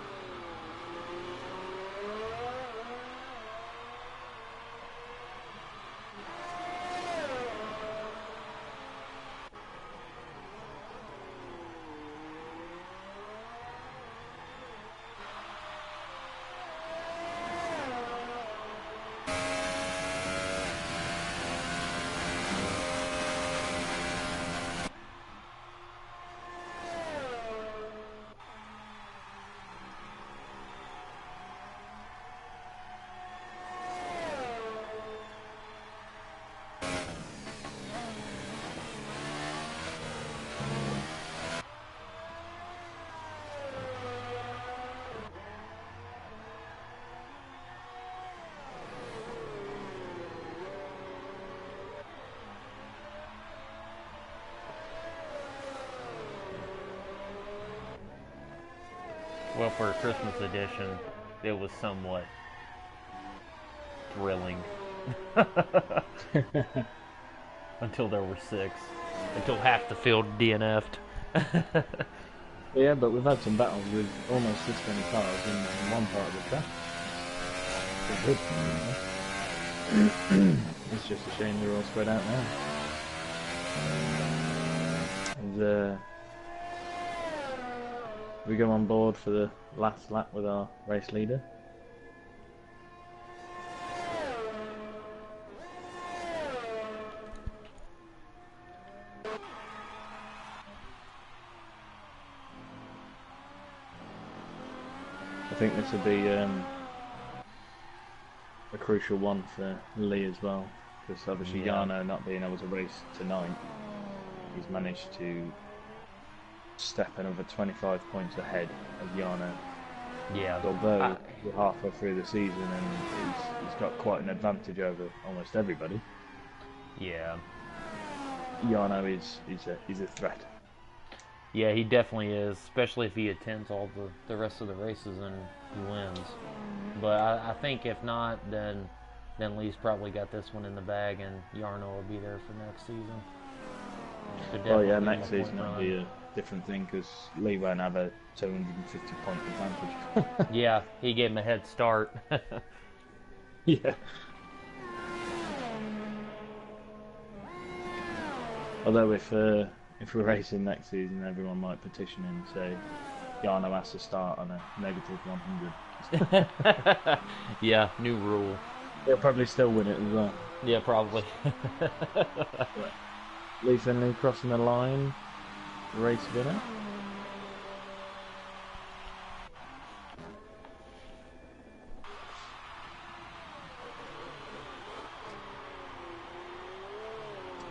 Well, for a Christmas edition, it was somewhat thrilling. Until there were 6. Until half the field DNF'd. Yeah, but we've had some battles with almost this many cars in one part of the track. Good. It's just a shame they're all spread out now. And, we go on board for the last lap with our race leader. I think this will be a crucial one for Lee as well, because obviously Jarno not being able to race tonight, he's managed to step another 25 points ahead of Jarno. Yeah. Although we're halfway through the season and he's got quite an advantage over almost everybody. Yeah. Jarno is a threat. Yeah, he definitely is, especially if he attends all the rest of the races and he wins. But I think if not, then Lee's probably got this one in the bag, and Yarno will be there for next season. Could Well, yeah, definitely be in a next point season it'll run. be a different thing because Lee won't have a 250 point advantage. Yeah, he gave him a head start. Yeah. Although if we're racing next season, everyone might petition and say Yarno has to start on a negative 100. Yeah, new rule. He'll probably still win it as well. Yeah, probably. Right. Lee Finley crossing the line, race winner.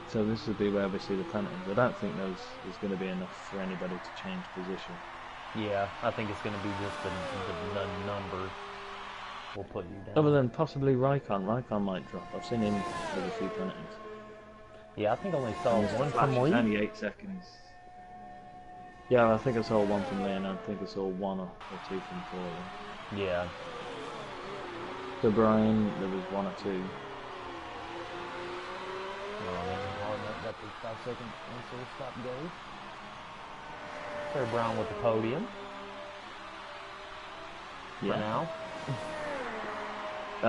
So this would be where we see the penalties. I don't think there's going to be enough for anybody to change position. Yeah, I think it's going to be just the number will put you down. Other than possibly Raikkonen. Raikkonen might drop. I've seen him with a few penalties. Yeah, I think I only saw one Flash from Lee. only 8 seconds. Yeah, I think I saw one from Lee, and I think I saw one or two from Paul. Yeah. So Brian, there was 1 or 2. Got the 5-second answer stop go. Trey Brown with the podium. Yeah. For now.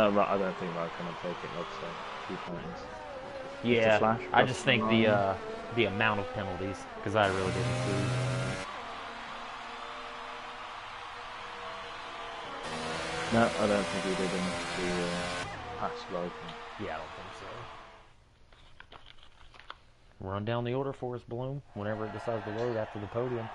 Right, I don't think Raikkonen will take it. Let's say 2 penalties. Yeah, Flash, I just think the amount of penalties, because I really didn't see. No, I don't think he did enough to pass Raikkonen. Yeah, I don't think so. Run down the order for us, Bloom, whenever it decides to load after the podium.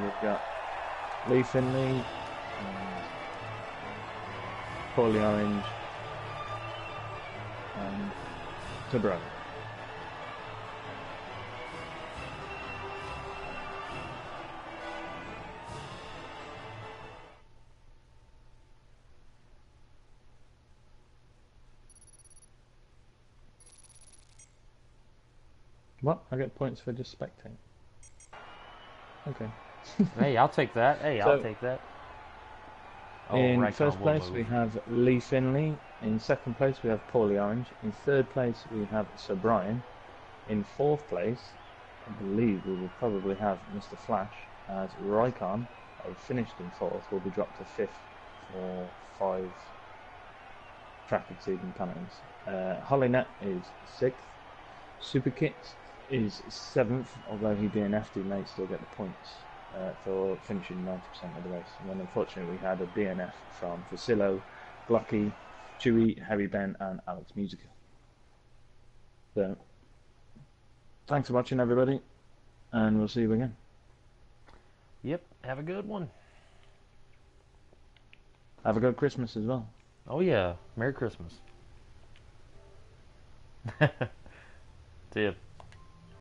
We've got Lee Finley, Paulie Orange, and Cabral. What? I get points for just spectating. Okay. Hey, I'll take that. Hey, I'll take that. Oh, in Raikkonen first will place move. we have Lee Finley. In second place we have Paulie Orange. In third place we have Sir Brian. In fourth place, I believe we will probably have Mr. Flash, as Raikkonen, who finished in fourth, will be dropped to fifth for 5 track exceeding penalties. Hollynet is sixth. Superkit is 7th, although he DNF'd, he may still get the points for finishing 90% of the race. And then unfortunately we had a DNF from Fasillo, Glocky, Chewy, Harry Ben and Alex Musica. So, thanks for watching everybody, and we'll see you again. Yep, have a good one. Have a good Christmas as well. Oh yeah, Merry Christmas. See ya.